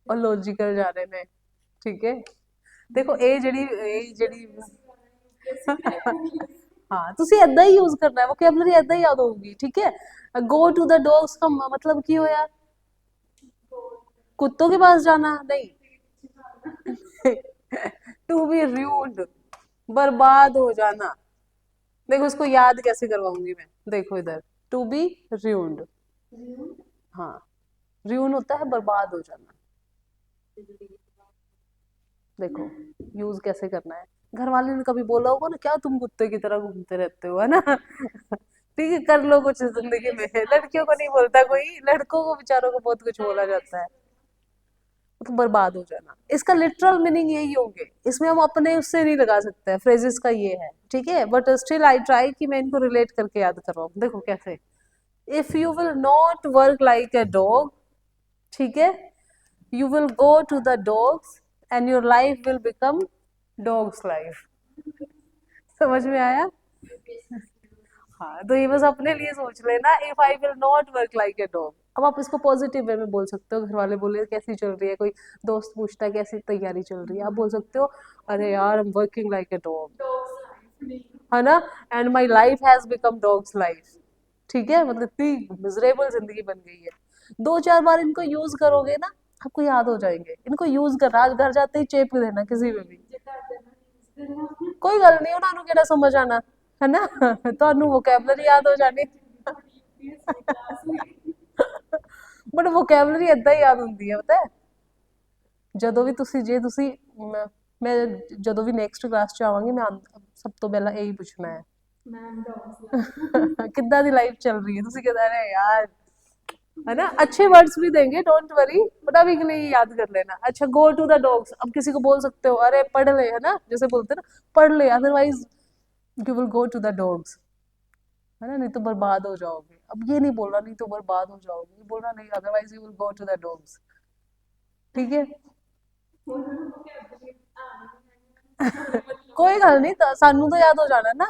और लॉजिकल जा रहे ने, ठीक है। देखो ਇਹ ਜਿਹੜੀ हाँ, ਤੁਸੀਂ ਏਦਾਂ ही यूज करना है, वोकैबुलरी ਏਦਾਂ ही याद होगी, ठीक है। गो टू द डॉग्स का मतलब की होया, कुत्तों के पास जाना नहीं। टू बी र्यूड, बर्बाद हो जाना। देखो इसको याद कैसे करवाऊंगी मैं, देखो इधर, टू बी र्यूड, हाँ, र्यून होता है बर्बाद हो जाना। देखो यूज कैसे करना है। घर वाले ने कभी बोला होगा ना, क्या तुम कुत्ते की तरह घूमते रहते हो, है ना। ठीक है, कर लो कुछ जिंदगी में। लड़कियों को नहीं बोलता कोई, लड़कों को बेचारों को बहुत कुछ बोला जाता है। तो बर्बाद हो जाना, इसका लिटरल मीनिंग यही होंगे, इसमें हम अपने उससे नहीं लगा सकते हैं, फ्रेजेस का ये है, ठीक है, बट स्टिल आई ट्राई कि मैं इनको रिलेट करके याद करवाऊं। देखो कैसे, if you will not work like a dog, ठीक है, you will go to the dogs and your life will become dog's life. समझ में आया? हाँ, तो ये बस अपने लिए सोच लेना, if I will not work like a dog. अब आप इसको पॉजिटिव वे में बोल सकते हो, घर वाले बोले कैसी चल रही है, कोई दोस्त पूछता है कैसी तैयारी चल रही है, आप बोल सकते हो अरे यार, I am working like a dog, है ना, and my life has become dog's life. ठीक है, मतलब इतनी मिजरेबल जिंदगी बन गई है। दो चार बार इनको यूज करोगे ना, आपको याद हो जाएंगे। इनको यूज करना, आज घर जाते ही चेप देना किसी में भी, कोई गल नहीं, उन्होंने केड़ा समझ आना, है ना। ਤੁਹਾਨੂੰ ਵੋਕੈਬਲਰੀ याद हो जानी। ਬਟ ਵੋਕੈਬਲਰੀ ਏਦਾਂ ਹੀ ਯਾਦ ਹੁੰਦੀ ਹੈ, ਪਤਾ ਹੈ। ਜਦੋਂ ਵੀ ਤੁਸੀਂ, ਜੇ ਤੁਸੀਂ, ਮੈਂ ਜਦੋਂ ਵੀ ਨੈਕਸਟ ਕਲਾਸ ਚ ਆਵਾਂਗੀ, ਮੈਂ ਸਭ ਤੋਂ ਪਹਿਲਾਂ ਇਹੀ ਪੁੱਛਣਾ ਹੈ, ਕਿੱਦਾਂ ਦੀ ਲਾਈਫ ਚੱਲ ਰਹੀ है, ਤੁਸੀਂ कहते रहे यार, है ना, अच्छे वर्ड्स भी देंगे, डोंट वरी, बट अभी के लिए याद कर लेना। अच्छा, गो टू द डॉग्स, अब किसी को बोल सकते हो अरे पढ़ ले, है ना, जैसे बोलते हैं ना, पढ़ ले, otherwise you will go to the dogs, है ना, नहीं तो बर्बाद हो जाओगे। अब ये नहीं बोलना नहीं तो बर्बाद हो जाओगे, ये बोलना नहीं, otherwise you will go to the dogs, ठीक है। कोई गल नहीं, सानू तो याद हो जाना ना।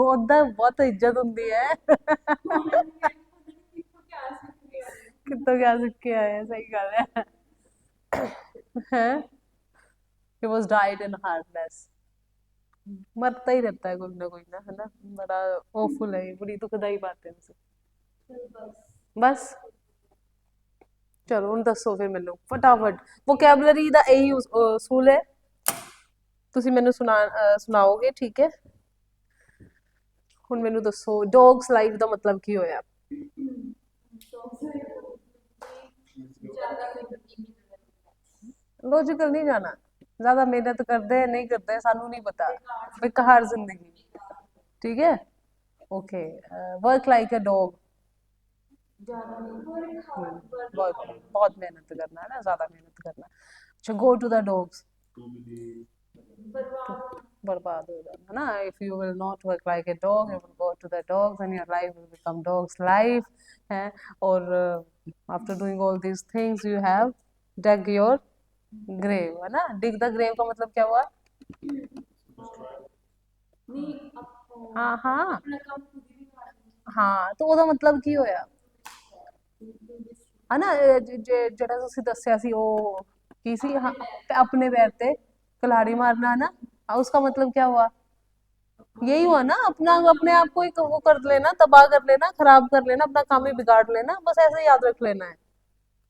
ओदा बहुत इज्जत होंगी है। कितो क्या सीख के आए हैं, सही गल है। हैं, he was died in harness, मरता ही रहता है कोई ना, है ना, बड़ा awful है ये, बड़ी दुखदाई बात है इनसे। बस, ਚਲੋ ਹੁਣ ਦੱਸੋ ਫਿਰ ਮੈਨੂੰ ਫਟਾਫਟ ਵੋਕੈਬਲਰੀ ਦਾ ਇਹੀ ਅਸੂਲ ਹੈ ਤੁਸੀਂ ਮੈਨੂੰ ਸੁਣਾਓਗੇ ਠੀਕ ਹੈ ਹੁਣ ਮੈਨੂੰ ਦੱਸੋ ਡੌਗਸ ਲਾਈਫ ਦਾ ਮਤਲਬ ਕੀ ਹੋਇਆ लॉजिकल नहीं जाना ज्यादा मेहनत करते हैं नहीं करते सानू नहीं पता बेकार जिंदगी ठीक है okay work like a dog बहुत बहुत मेहनत करना है ना ज्यादा मेहनत करना अच्छा go to the dogs to be बर्बाद हो जाना है ना if you will not work like a dog you will go to the dogs and your life will become dog's life है और after doing all these things you have dug your grave है ना डिग the grave का मतलब क्या हुआ हाँ हाँ हाँ तो ਉਹਦਾ ਮਤਲਬ ਕੀ ਹੋਇਆ ਹਨਾ ਜਿਹੜਾ ਤੁਸੀਂ ਦੱਸਿਆ ਸੀ ਉਹ ਕੀ ਸੀ ਹਾਂ अपने पैर पे कुल्हाड़ी मारना है ना उसका मतलब क्या हुआ यही हुआ ना अपना अपने आप को ही वो कर लेना तबाह कर लेना खराब कर लेना अपना काम ही बिगाड़ लेना बस ऐसे याद रख लेना है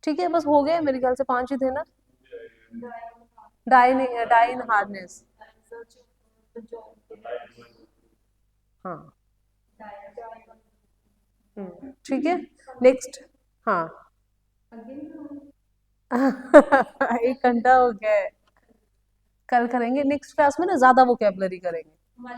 ठीक है बस हो गए मेरे ख्याल से 5 ही थे ना डाई इन हार्डनेस हाँ ठीक है नेक्स्ट हाँ एक घंटा हो गया है कल करेंगे नेक्स्ट क्लास में ना ज्यादा वोकेबलरी करेंगे